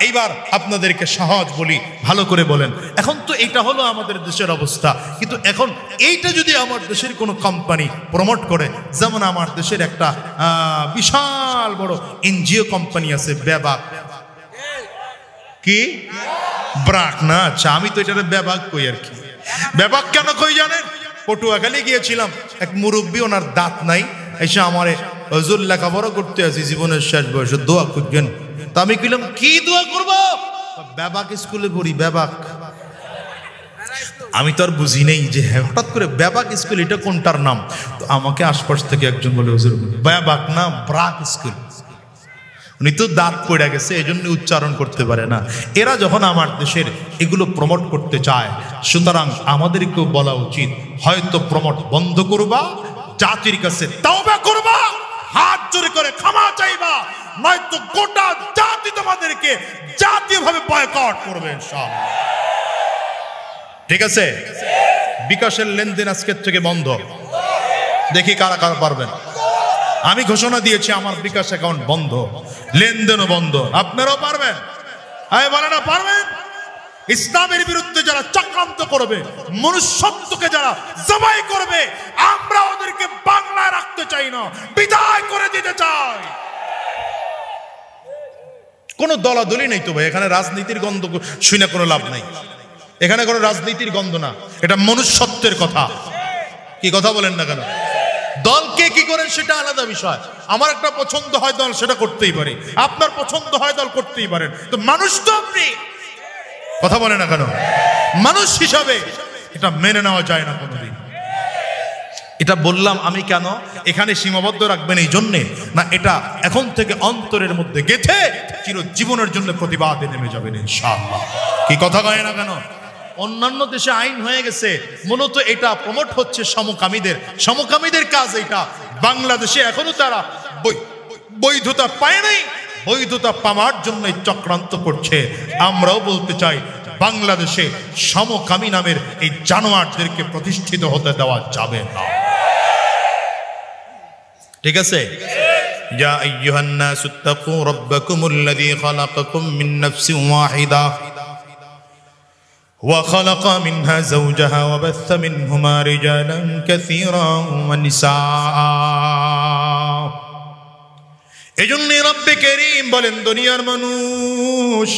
এইবার আপনাদেরকে সহজ বলি, ভালো করে বলেন। এখন তো এটা হলো আমাদের দেশের অবস্থা, কিন্তু এখন এইটা যদি আমার দেশের কোনো কোম্পানি প্রমোট করে, যেমন আমার দেশের একটা বিশাল বড় এনজিও কোম্পানি আছে, বেবাক, কি ব্রাক না, আচ্ছা আমি তো এটা বেবাক কই আর কি। বেবাক কেন কই জানেন? পটুয়াখালী গিয়েছিলাম, এক মুরব্বী, ওনার দাঁত নাই, এসে আমারে হুজুর লেখাপড়া করতে আছি, জীবনের শেষ বয়সে দোয়া করবেন। তা আমি কইলাম কি দোয়া করব? বেবাক স্কুলে পড়ি, বেবাক। আমি তো আর বুঝি নেই যে হঠাৎ করে বেবাক স্কুল এটা কোনটার নাম। তো আমাকে আশপাশ থেকে একজন বলে হুজুর বেবাক না, ব্রাক স্কুল। উনি তো দাঁত পড়ে গেছে, এই জন্য উচ্চারণ করতে পারে না। এরা যখন আমার দেশের এগুলো প্রমোট করতে চায়, সুতরাং আমাদেরকেও বলা উচিত, হয়তো প্রমোট বন্ধ করবা, জাতির কাছে তওবা করবা, হাত জোড়ে করে ক্ষমা চাইবা, নয়তো গোটা জাতি তোমাদেরকে জাতীয়ভাবে বয়কট করবে ইনশাআল্লাহ। ঠিক আছে? বিকাশের লেনদেন আজকের থেকে বন্ধ, দেখি কারা কারা পারবেন। আমি ঘোষণা দিয়েছি আমার বিকাশ অ্যাকাউন্ট বন্ধ, লেনদেনও বন্ধ, আপনারাও পারবেন? বলে না পারবেন? ইসলামের বিরুদ্ধে যারা চক্রান্ত করবে, মনুষ্যত্বকে যারা জবাই করবে, আমরা ওদেরকে বাংলায় রাখতে চাই না, বিদায় করে দিতে চাই। কোনো দলাদলি নেই তো ভাই, এখানে রাজনীতির গন্ধ শুনে কোনো লাভ নাই। এখানে কোনো রাজনীতির গন্ধ না, এটা মনুষ্যত্বের কথা। কি কথা বলেন না কেন? দলকে কি করেন সেটা আলাদা বিষয়। আমার একটা পছন্দ হয় দল, সেটা করতেই পারি, আপনার পছন্দ হয় দল, করতেই পারেন। তো মানুষ তো আপনি, কথা বলে না কেন? মানুষ হিসাবে এটা মেনে নেওয়া যায় না কোনোদিন। এটা বললাম আমি কেন, এখানে সীমাবদ্ধ রাখবেন এই জন্যে না, এটা এখন থেকে অন্তরের মধ্যে গেথে চিরজীবনের জন্য প্রতিবাদে নেমে যাবেন ইনশাআল্লাহ। কি কথা কয় না কেন? অন্যান্য দেশে আইন হয়ে গেছে, মূলত এটা প্রমোট হচ্ছে সমকামীদের কাজ এটা। বাংলাদেশে এখনো তারা বৈধতা পায় নাই, বৈধতা পাওয়ার জন্য চক্রান্ত করছে। আমরাও বলতে চাই, বাংলাদেশে সমকামী নামের এই জানোয়ারদেরকে প্রতিষ্ঠিত হতে দেওয়া যাবে না। ঠিক আছে? ইয়া আইয়ুহান নাসু তাকু রাব্বাকুমুল্লাযী খালাকাকুম মিন নাফসিন ওয়াহিদা ওয়া খালাকা মিনহা যাওজাহা ওয়া বাসসা মিনহুমা রিজালান কাসীরান ওয়া নিসা। এজন্য রব্বে কারীম বলেন, দুনিয়ার মানুষ,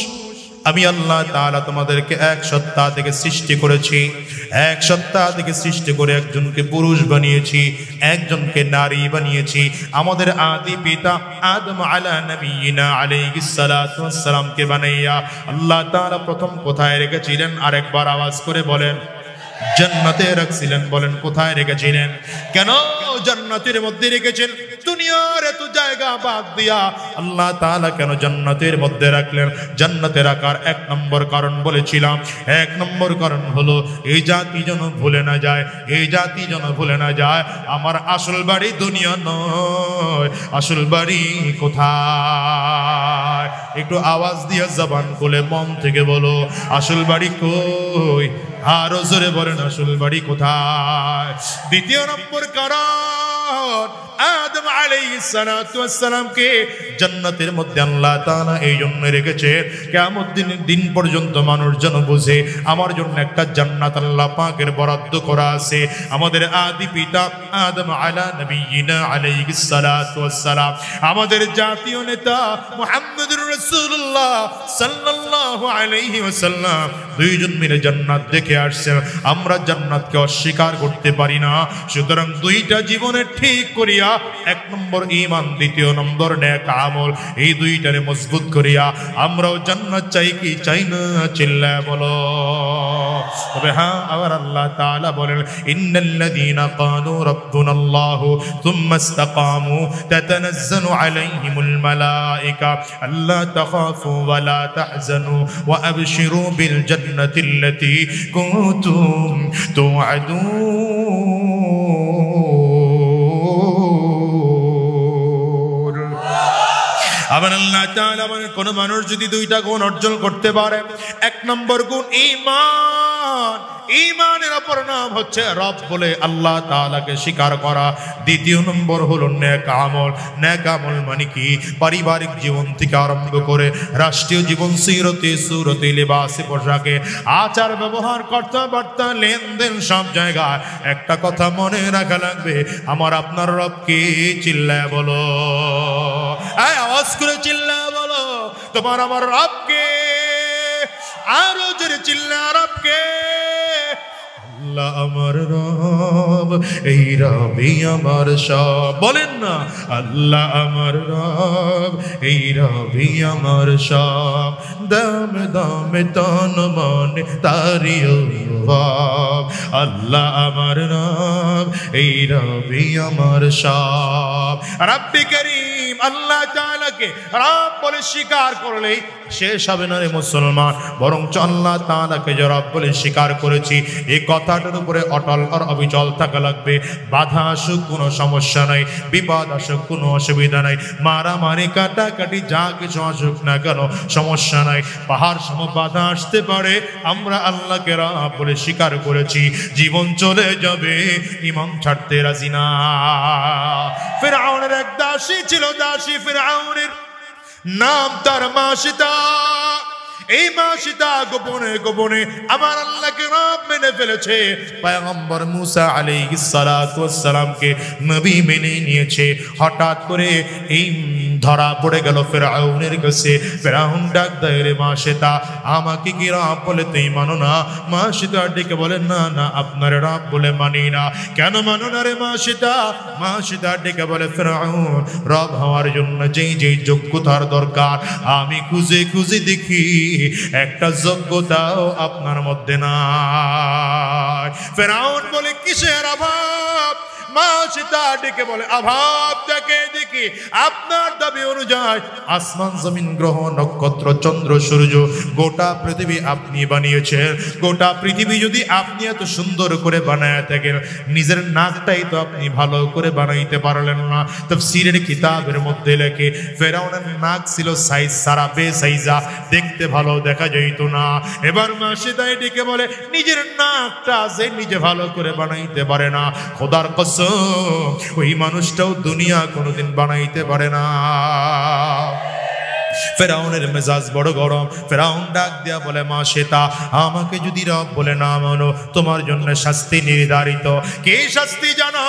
আমি আল্লাহ তাআলা তোমাদেরকে এক সত্তা থেকে সৃষ্টি করেছি। এক সত্তা থেকে সৃষ্টি করে একজনকে পুরুষ বানিয়েছি, একজনকে নারী বানিয়েছি। আমাদের আদি পিতা আদম আলা নবিয়িনা আলাইহিস সালাতু ওয়াস সালামকে বানাইয়া আল্লাহ তাআলা প্রথম কোথায় রেখেছিলেন? আরেকবার আওয়াজ করে বলেন। জান্নাতে রাখছিলেন। বলেন কোথায় রেখেছিলেন? কেন জান্নাতের মধ্যে রেখেছেন? দুনিয়ার এত জায়গা বাদ দিয়া আল্লাহ তাআলা কেন জান্নাতের মধ্যে রাখলেন? জান্নাতে রাখার এক নম্বর কারণ বলেছিলাম, এক নম্বর কারণ হলো এই জাতি যেন ভুলে না যায়, এই জাতি যেন ভুলে না যায় আমার আসল বাড়ি দুনিয়া নয়, আসল বাড়ি কোথায়? একটু আওয়াজ দিয়ে জবান খুলে মন থেকে বলো, আসল বাড়ি কই? আরো জোরে বলেন, আসল বাড়ি কোথায়? দ্বিতীয় নম্বর কারণ, আদম আলাইহিস সালাতু ওয়াস সালামকে জান্নাতের মধ্যে আল্লাহ তাআলা এই জন্য রেখেছে, কিয়ামত দিন পর্যন্ত মানুষ যেন বুঝে আমার জন্য একটা জান্নাত আল্লাহ পাকের বরাদ্দ করা আছে। আমাদের আদি পিতা আদম আলা নবিয়িনা আলাইহিস সালাতু ওয়াস সালাম, আমাদের জাতীয় নেতা মুহাম্মদুর রাসূলুল্লাহ সাল্লাল্লাহু আলাইহি ওয়াসাল্লাম দুইজন মিলে জান্নাত দেখে আসছেন। আমরা জান্নাতকে অস্বীকার করতে পারি না। সুতরাং দুইটা জীবনে ঠিক করিয়া, এক নম্বর ঈমান, দ্বিতীয় নম্বর নেক আমল, এই দুইটারে মজবুত করিয়া আমরাও জান্নাত চাই কি চাই না? চিল্লায় বলো। তবে হ্যাঁ, আবার আল্লাহ তাআলা বলেন, ইন্নাল্লাযীনা ক্বালু রাব্বুনাল্লাহু সুম্মা ইসতাকামু তাতানাজ্জালু আলাইহিমুল মালায়েকা আল্লা তাখাফু ওয়া লা তাহজানু ওয়া আবশিরু বিল জান্নাতিল্লাতী কুনতুম তুআদুন। আবার আল্লাহ তাআলা বলেন, কোন মানুষ যদি দুইটা গুণ অর্জন করতে পারে, এক নম্বর গুণ ঈমান, ঈমানের অপর নাম হচ্ছে রব বলে আল্লাহ তাআলাকে স্বীকার করা। দ্বিতীয় নম্বর হলো নেক আমল। নেক আমল মানে কি? পারিবারিক জীবন থেকে আরম্ভ করে রাষ্ট্রীয় জীবন, সিরতে সুরতে, লিবাসে পোশাকে, আচার ব্যবহার, কথাবার্তা, লেনদেন, সব জায়গায় একটা কথা মনে রাখা লাগবে, আমার আপনার রবকে। চিল্লায় বলো, আওয়াজ করে চিল্লায় বলো, তোমার আমার রবকে। আরো জোরে চিল্লায়, রবকে। আল্লাহ আমার রব, এই রবই আমার সব। বলেন না, আল্লাহ আমার রব, এই রবই আমার সব। দাম দামে তন মনে তারি অনুভব। আল্লাহ আমার রব, এই রবই আমার সব। রব্বে কারীম আল্লাহ তাআলাকে রব বলে স্বীকার করলেই শেষ হবে না রে মুসলমান, বরঞ্চ আল্লাহ তাআলাকে যে রব বলে স্বীকার করেছি, এই কথাটার উপরে অটল আর অবিচল থাকা লাগবে। বাধা আসুক কোনো সমস্যা নাই, বিপদ আসুক কোনো অসুবিধা নাই, মারামারি কাটাকাটি যা কিছু আসুক না কেন সমস্যা নাই। পাহাড় সম বাধা আসতে পারে, আমরা আল্লাহকে রব বলে স্বীকার করেছি, জীবন চলে যাবে, ঈমান ছাড়তে রাজি না। ফিরআউনের এক দাসী ছিল, দাসী ফিরআউনের নাম তার মাশিতা। এই মা সীতা গোপনে গোপনে আমার আল্লাহকে রব মেনে ফেলেছে, পয়গম্বর মুসা আলাইহিস সালাতু ওয়াস সালামকে নবী মেনে নিয়েছে। হঠাৎ করে এই ধরা পড়ে গেল ফেরাউনের কাছে। ফেরাউন ডাক দেয়, রে মা সীতা, আমাকে কি রব বলে তুই মানো না? মা সীতা ডেকে বলেন, না না, আপনার রব বলে মানি না। কেন মানো না রে মা সীতা? মা সীতা ডেকে বলে, ফেরাউন রব হওয়ার জন্য যেই যেই যোগ্যতার দরকার আমি খুঁজে খুঁজে দেখি, একটা যোগ্যতাও আপনার মধ্যে নাই। ফেরাউন বলে, কিসের অভাব? মা সীতা ডেকে বলে, অভাব দেখে দেখি আপনার দাবি অনুযায়ী আসমান জমিন গ্রহ নক্ষত্র চন্দ্র সূর্য গোটা পৃথিবী আপনি বানিয়েছেন। গোটা পৃথিবী যদি আপনি এত সুন্দর করে বানায় থাকেন, নিজের নাকটাই তো আপনি ভালো করে বানাইতে পারলেন না। তাফসীরের কিতাবের মধ্যে লেখে, ফেরাউনের নাক ছিল সাইজ সারা বেসাইজা, দেখতে ভালো দেখা যাইতো না। এবার মা সীতা ডেকে বলে, নিজের নাকটা আছে নিজে ভালো করে বানাইতে পারে না, খোদার কসম ওই মানুষটাও দুনিয়া কোনোদিন বানাইতে পারে না। ফেরাউনের মেজাজ বড় গরম। ফেরাউন ডাক দিয়া বলে, মা সীতা, আমাকে যদি রব বলে না মানো, তোমার জন্য শাস্তি নির্ধারিত। কি শাস্তি জানো?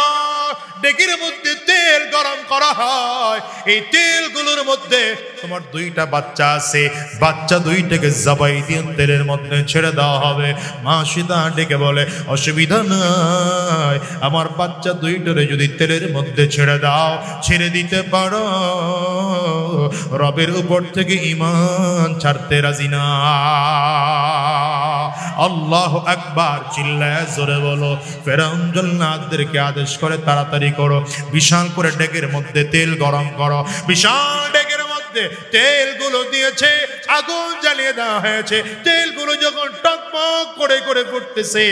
ডেকির মধ্যে তেল গরম করা হয়, এই তেলগুলোর মধ্যে তোমার দুইটা বাচ্চা আছে, বাচ্চা দুইটাকে জবাই দিয়ে তেলের মধ্যে ছেড়ে দেওয়া হবে। মা সীতা ডেকে বলে, অসুবিধা নাই, আমার বাচ্চা দুইটারে যদি তেলের মধ্যে ছেড়ে দাও, ছেড়ে দিতে পারো, রবের উপর থেকে ঈমান ছাড়তে রাজি না। আল্লাহু আকবার, চিল্লায় জোরে বলো। ফেরাউন জল্লাদদেরকে আদেশ করে, তাড়াতাড়ি করো, বিশাল করে ডেকের মধ্যে তেল গরম করো। বিশাল ডেকের মধ্যে তেলগুলো দিয়েছে, আগুন জ্বালিয়ে দেওয়া হয়েছে। তেলগুলো যখন টকমক করে করে ফুটতেছে,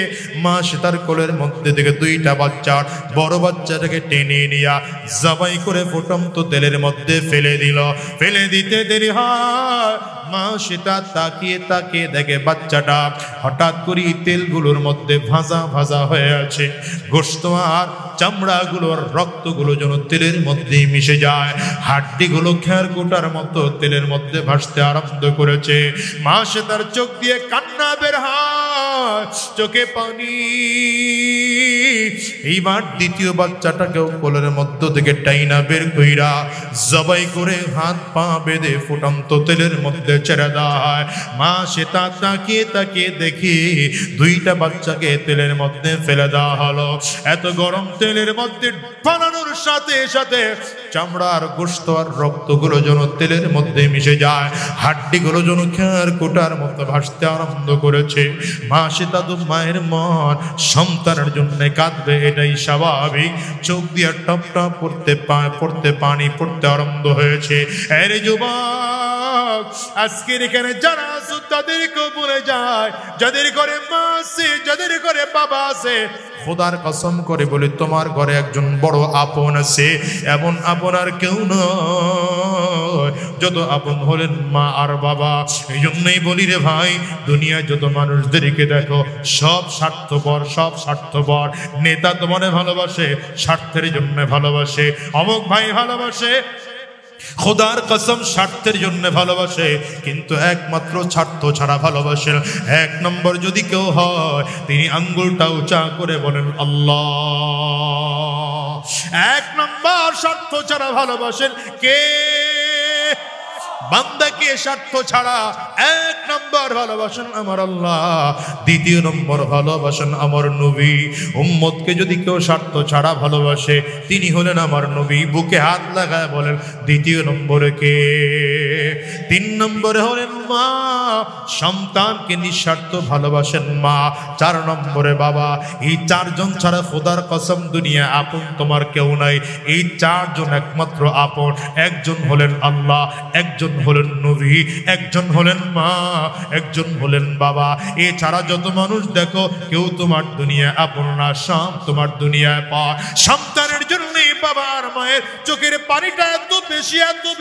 মা সীতার কোলের মধ্যে থেকে দুইটা বাচ্চা, বড় বাচ্চাটাকে টেনে নিয়া জবাই করে ফুটন্ত তেলের মধ্যে ফেলে দিল। ফেলে দিতে দেরি হয়, মা সীতা তাকিয়ে তাকিয়ে দেখে বাচ্চাটা হঠাৎ করে তেলগুলোর মধ্যে ভাজা ভাজা হয়ে আছে। গোশত আর চামড়াগুলোর রক্তগুলো যেন তেলের মধ্যে মিশে যায়, হাড্ডিগুলো খের গোটার মতো তেলের মধ্যে ভাসতে আরম্ভ করেছে। মা সীতার চোখ দিয়ে কান্না বের হয়, চোখে পানি। এইবার দ্বিতীয় বাচ্চাটাকেও কোলের মধ্য থেকে টাইনা বের কইরা জবাই করে হাত পা বেঁধে ফুটন্ত তেলের মধ্যে ছেড়ে দেওয়া হয়। মা সীতা তাকিয়ে তাকিয়ে দেখি দুইটা বাচ্চাকে তেলের মধ্যে ফেলে দেওয়া হলো। এত গরম তেলের মধ্যে বানানোর সাথে সাথে চামড়ার গোশত আর রক্তগুলো যেন তেলের মধ্যে মিশে যায়, হাড্ডিগুলো যেন খেয়ার কোটার মতো ভাসতে আরম্ভ করেছে। মা সীতা তো মায়ের মন সন্তানের জন্য কাঁদবে, এটাই স্বাভাবিক। চোখ দিয়ে টপ টপ পড়তে পানি পড়তে আরম্ভ হয়েছে। এর যুবক, আজকের এখানে যারা আছো তাদেরকেও বলে যায়, যাদের ঘরে মা আছে, যাদের ঘরে বাবা আছে, খোদার কসম করে বলে তোমার ঘরে একজন বড় আপন আছে। এমন আপন আর কেউ নয়, যত আপন হলেন মা আর বাবা। এই জন্যই বলি রে ভাই, দুনিয়ায় যত মানুষদেরকে দেখো সব স্বার্থপর, সব স্বার্থপর। নেতা তোমার ভালোবাসে, স্বার্থের জন্য ভালোবাসে। অমুক ভাই ভালোবাসে, খোদার কসম স্বার্থের জন্য ভালোবাসে, কিন্তু একমাত্র স্বার্থ ছাড়া ভালোবাসে। এক নম্বর যদি কেউ হয়, তিনি আঙ্গুলটা উঁচা করে বলেন আল্লাহ। এক নম্বর স্বার্থ ছাড়া ভালোবাসেন কে? বান্দাকে স্বার্থ ছাড়া এক নম্বর ভালোবাসেন আমার আল্লাহ, দ্বিতীয় নম্বর ভালোবাসেন আমার নবী। উম্মতকে যদি কেউ স্বার্থ ছাড়া ভালোবাসে, তিনি হলেন আমার নবী। বুকে হাত লাগায় বলেন দ্বিতীয় নম্বরে কে? তিন নম্বরে হলেন মা, সন্তানকে নিঃস্বার্থ ভালোবাসেন মা। চার নম্বরে বাবা। এই চারজন ছাড়া খোদার কসম দুনিয়া আপন তোমার কেউ নাই। এই চারজন একমাত্র আপন। একজন হলেন আল্লাহ, একজন হলেন নবী, একজন হলেন মা, একজন হলেন বাবা। এছাড়া যত মানুষ দেখো, কেউ তোমার দুনিয়া আপন না। তোমার দুনিয়ায় পা। সন্তানের জন্য জন্য বাবা আর মায়ের চোখের পানিটা এত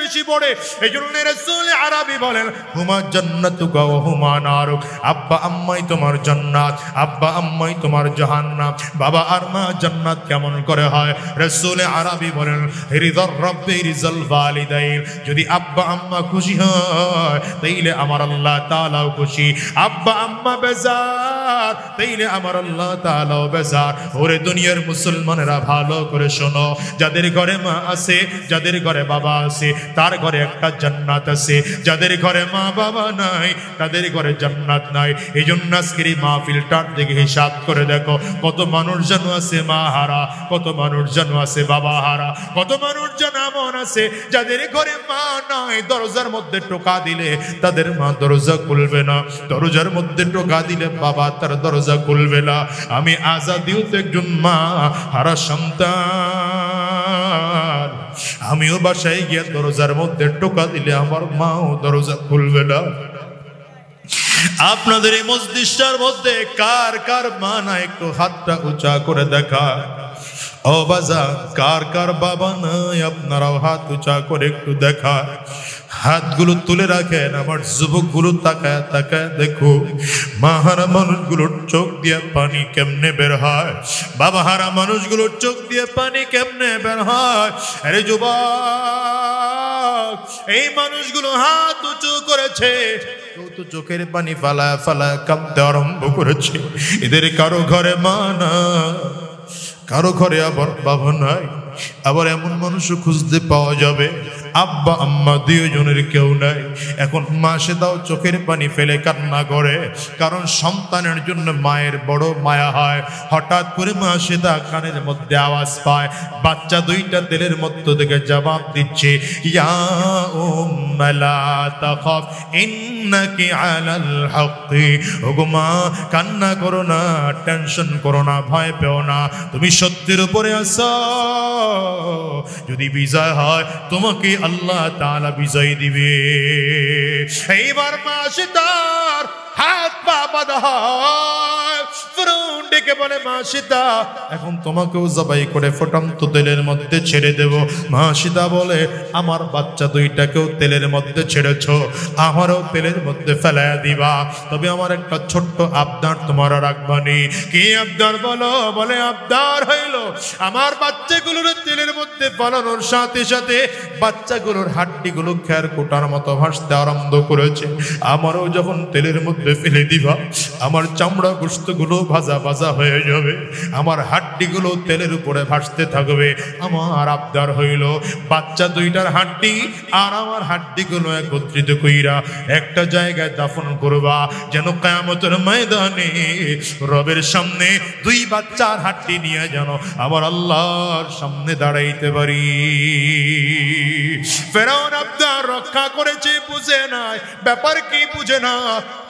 বেশি পড়ে। এই জন্য রাসূল আরবি বলেন হুমা জান্নাতুকা ওয়া হুমা নারুক, আব্বা আম্মাই তোমার জান্নাত, আব্বা আম্মাই তোমার জাহান্নাম। বাবা আর মা জান্নাত কেমন করে হয়? রাসূল আরবি বলেন রিদার রাব্বি রিজাল ওয়ালিদাইন, যদি আব্বা আম্মা খুশি হয় তাইলে আমার আল্লাহ তাআলাও খুশি, আব্বা আম্মা বেজার তাইলে আমার আল্লাহ তাআলাও বেজার। ওরে দুনিয়ার মুসলমানেরা ভালো করে শোনো, যাদের ঘরে মা আছে, যাদের ঘরে বাবা আছে, তার ঘরে একটা জান্নাত আছে। যাদের ঘরে মা বাবা নাই তাদের ঘরে জান্নাত নাই। এই জন্য আজকের এই মাহফিলটার দিকে হিসাব করে দেখো, কত মানুষ যেন আছে মা হারা, কত মানুষ যেন আছে বাবা হারা, কত মানুষ যেন এমন আছে যাদের ঘরে মা নাই, দরজার মধ্যে টোকা দিলে তাদের মা দরজা খুলবে না, দরজার মধ্যে টোকা দিলে বাবা তার দরজা খুলবে না। আমি আজাদিও তো একজন মা হারা সন্তান, আমিও বাসায় গিয়ে দরজার মধ্যে টোকা দিলে আমার মাও দরজা খুলবে না। আপনাদের এই মসজিদটার মধ্যে কার কার মা না একটু হাতটা উঁচা করে দেখা। ও বাজার, কার কার বাবা নাই আপনারাও হাত উঁচা করে একটু দেখা। হাতগুলো তুলে রাখেন, আমার যুবকগুলো তাকায় তাকায় দেখো মাহারা মানুষগুলোর চোখ দিয়ে পানি কেমনে বের হয়, বাবা হারা মানুষগুলোর চোখ দিয়ে পানি কেমনে বের হয়। আরে যুবক, এই মানুষগুলো হাত উঁচু করেছে, কেউ তো চোখের পানি ফালায় ফালায় কাঁদতে আরম্ভ করেছে। এদের কারো ঘরে মা না, কারো ঘরে আবার বাবা নাই, আবার এমন মানুষও খুঁজতে পাওয়া যাবে আব্বা আম্মা দুইজনের কেউ নাই। এখন মাসে দাও চোখের পানি ফেলে কান্না করে, কারণ সন্তানের জন্য মায়ের বড় মায়া হয়। হঠাৎ করে মাসে দা কানের মধ্যে আওয়াজ পায়, বাচ্চা দুইটা তেলের মধ্য থেকে জবাব দিচ্ছে, ইয়া উম্মা লা তাখাফ ইন্নাকি আলাল হক। ওগো মা, কান্না করো না, টেনশন করো না, ভয় পেও না, তুমি সত্যের উপরে আছো। যদি বিজয় হয় তোমাকে আল্লাহ তাআলা বিজয় দিবে। এইবার মাসে তার হাত পা বাঁধা হয়, ফিরআউন ডেকে বলে মাসিতা এখন তোমাকেও জবাই করে ফুটন্ত তেলের মধ্যে ছেড়ে দেব। মাসিতা বলে আমার বাচ্চা দুইটাকেও তেলের মধ্যে ছেড়েছ, আমারও তেলের মধ্যে ফেলাইয়া দিবা, তবে আমার একটা ছোট্ট আবদার তোমার রাখবানি। কি আবদার বলো? বলে আবদার হইল আমার বাচ্চাগুলোর তেলের মধ্যে ফেলানোর সাথে সাথে বাচ্চাগুলোর হাড্ডিগুলো খের কোটার মতো ভাসতে আরম্ভ করেছে, আমারও যখন তেলের মধ্যে ফেলে দিবা আমার চামড়া গোশতগুলো ভাজা ভাজা হয়ে যাবে, আমার হাড্ডিগুলো তেলের উপরে ভাসতে থাকবে। আমার আবদার হইল বাচ্চা দুইটার হাড্ডি আর আমার হাড্ডিগুলো একত্রিত কইরা একটা জায়গায় দাফন করবা, যেন কিয়ামতের ময়দানে রবের সামনে দুই বাচ্চার হাড্ডি নিয়ে যেন আমার আল্লাহর সামনে দাঁড়াইতে পারি। ফেরাউন আবদার রক্ষা করেছে, বুঝে নাই ব্যাপার কি, বুঝে না,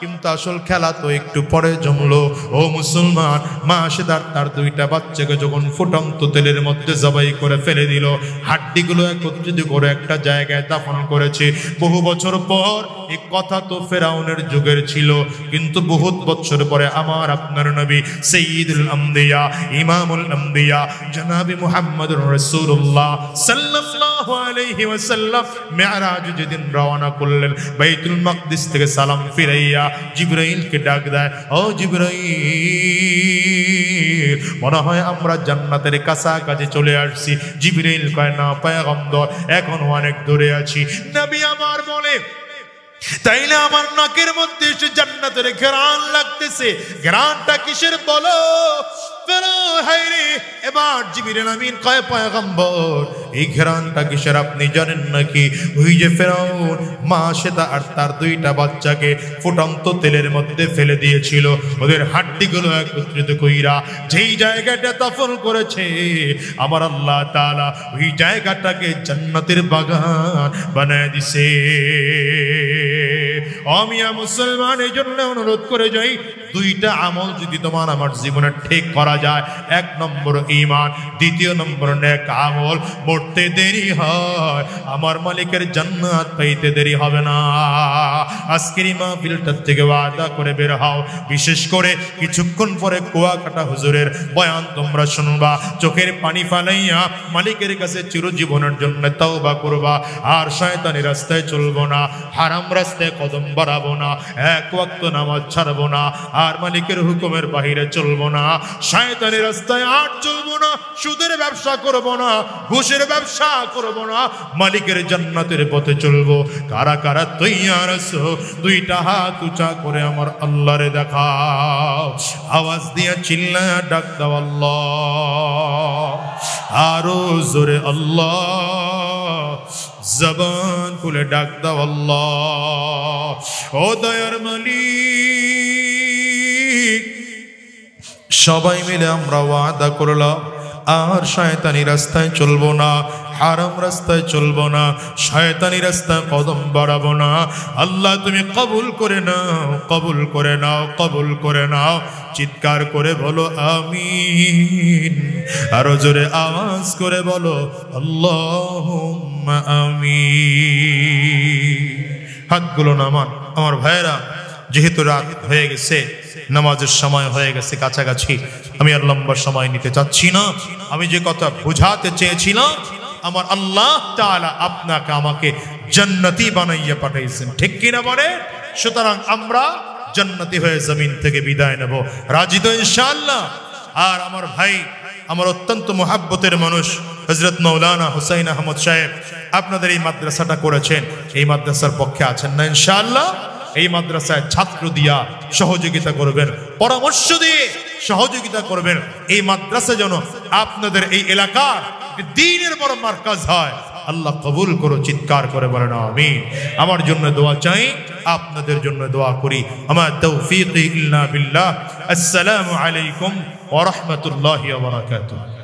কিন্তু আসল খেলা তো একটু পরে জমলো। ও মুসলমান, মাসেদার তার দুইটা বাচ্চাকে যখন ফুটন্ত তেলের মধ্যে জবাই করে ফেলে দিল, হাড্ডিগুলো একত্রিত করে একটা জায়গায় দাফন করেছে। বহু বছর পর, এই কথা তো ফেরাউনের যুগের ছিল, কিন্তু বহুত বছর পরে আমার আপনার নবী সাইয়্যিদুল আম্বিয়া, ইমামুল আম্বিয়া জনাবে মুহাম্মদুর রাসূলুল্লাহ সাল্লাল্লাহু আলাইহি ওয়াসাল্লাম মেরাজ যেদিন রওনা করলেন, বাইতুল মাকদিস থেকে সালাম ফিরাইয়া জিবরাইলকে ডাক দেয়, ও জিবরাইল, মনে হয় আমরা জান্নাতের কাছাকাছি চলে আসছি। জিবরাইল কয় না পয়গম্বর, এখনো অনেক দূরে আছি। নবী আমার বলে, তাইলে আমার নাকের মধ্যে এসে জান্নাতের ঘ্রাণ লাগতেছে, ঘ্রাণটা কিসের বলো? এবার জিবরিল আমিন কয় পয়গম্বর, এই ঘ্রাণটা কিসের আপনি জানেন নাকি? ওই যে ফেরাউন মাসেদা আর তার দুইটা বাচ্চাকে ফুটন্ত তেলের মধ্যে ফেলে দিয়েছিল, ওদের হাড্ডিগুলো একত্রিত কইরা যেই জায়গাটা দাফন করেছে আমার আল্লাহ তাআলা ওই জায়গাটাকে জান্নাতের বাগান বানায় দিছে। আমিয়া মুসলমান, এই জন্য অনুরোধ করে যাই, দুইটা আমল যদি তোমার আমার জীবনে ঠিক করা যায়, 1 নম্বর ঈমান, 2 নম্বর নেক আমল, মরতে দেরি হয়, আমার মালিকের জান্নাত পাইতে দেরি হবে না। আজকের এই মাহফিলটার থেকে ওয়াদা করে বের হও। বিশেষ করে কিছুক্ষণ পরে কুয়াকাটা হুজুরের বয়ান তোমরা শুনবা, চোখের পানি ফালাইয়া মালিকের কাছে চিরজীবনের জন্য তওবা করবা। আর শয়তানি রাস্তায় চলবো না, হারাম রাস্তায় কদম বাড়াবো না, 1 ওয়াক্ত নামাজ ছাড়বো না, আর মালিকের হুকুমের বাহিরে চলবো না, শয়তানি রাস্তায় আর চলবো না, সুদের ব্যবসা করবো না, ঘুষের ব্যবসা করবো না, মালিকের জান্নাতের পথে চলবো। কারা কারা তৈয়ার আছো? 2টা হাত উঁচা করে আমার আল্লাহরে দেখাও, আওয়াজ দিয়া চিল্লায়া ডাক দাও আল্লাহ, আরো জোরে আল্লাহ, জবান খুলে ডাক দাও আল্লাহ। ও দয়ার মালিক, সবাই মিলে আমরা ওয়াদা করলাম আর শয়তানি রাস্তায় চলবো না, হারাম রাস্তায় চলবো না, শয়তানি রাস্তায় কদম বাড়াবো না। আল্লাহ তুমি কবুল করে নাও, কবুল করে নাও, কবুল করে নাও। চিৎকার করে বলো আমিন, আরো জোরে আওয়াজ করে বলো আল্লাহুম্মা আমিন। হাতগুলো নামান আমার ভাইরা, যেহেতু রাত হয়ে গেছে, নামাজের সময় হয়ে গেছে কাছাকাছি, আমি আর লম্বা সময় নিতে চাচ্ছি না। আমি যে কথা বুঝাতে চেয়েছিলাম, আমার আল্লাহ তাআলা আপনাকে আমাকে জান্নাতি বানাইয়া পাঠাইছেন, ঠিক কিনা বলে? সুতরাং আমরা জান্নাতি হয়ে জমিন থেকে বিদায় নেব, রাজি তো ইনশাআল্লাহ? আর আমার ভাই, আমার অত্যন্ত মহাব্বতের মানুষ হযরত মাওলানা হুসাইন আহমদ সাহেব আপনাদের এই মাদ্রাসাটা করেছেন, এই মাদ্রাসার পক্ষে আছেন না ইনশাআল্লাহ? এই মাদ্রাসায় ছাত্র দিয়া সহযোগিতা করবেন, পরামর্শ দিয়ে সহযোগিতা করবেন। এই মাদ্রাসা যেন আপনাদের এই এলাকার দ্বীনের বড় মার্কাজ হয়। আল্লাহ কবুল করো, চিৎকার করে বলেন আমিন। আমার জন্য দোয়া চাই, আপনাদের জন্য দোয়া করি। আমার তৌফিক ইল্লা বিল্লাহ। আসসালামু আলাইকুম ওয়া রাহমাতুল্লাহি ওয়া বারাকাতুহু।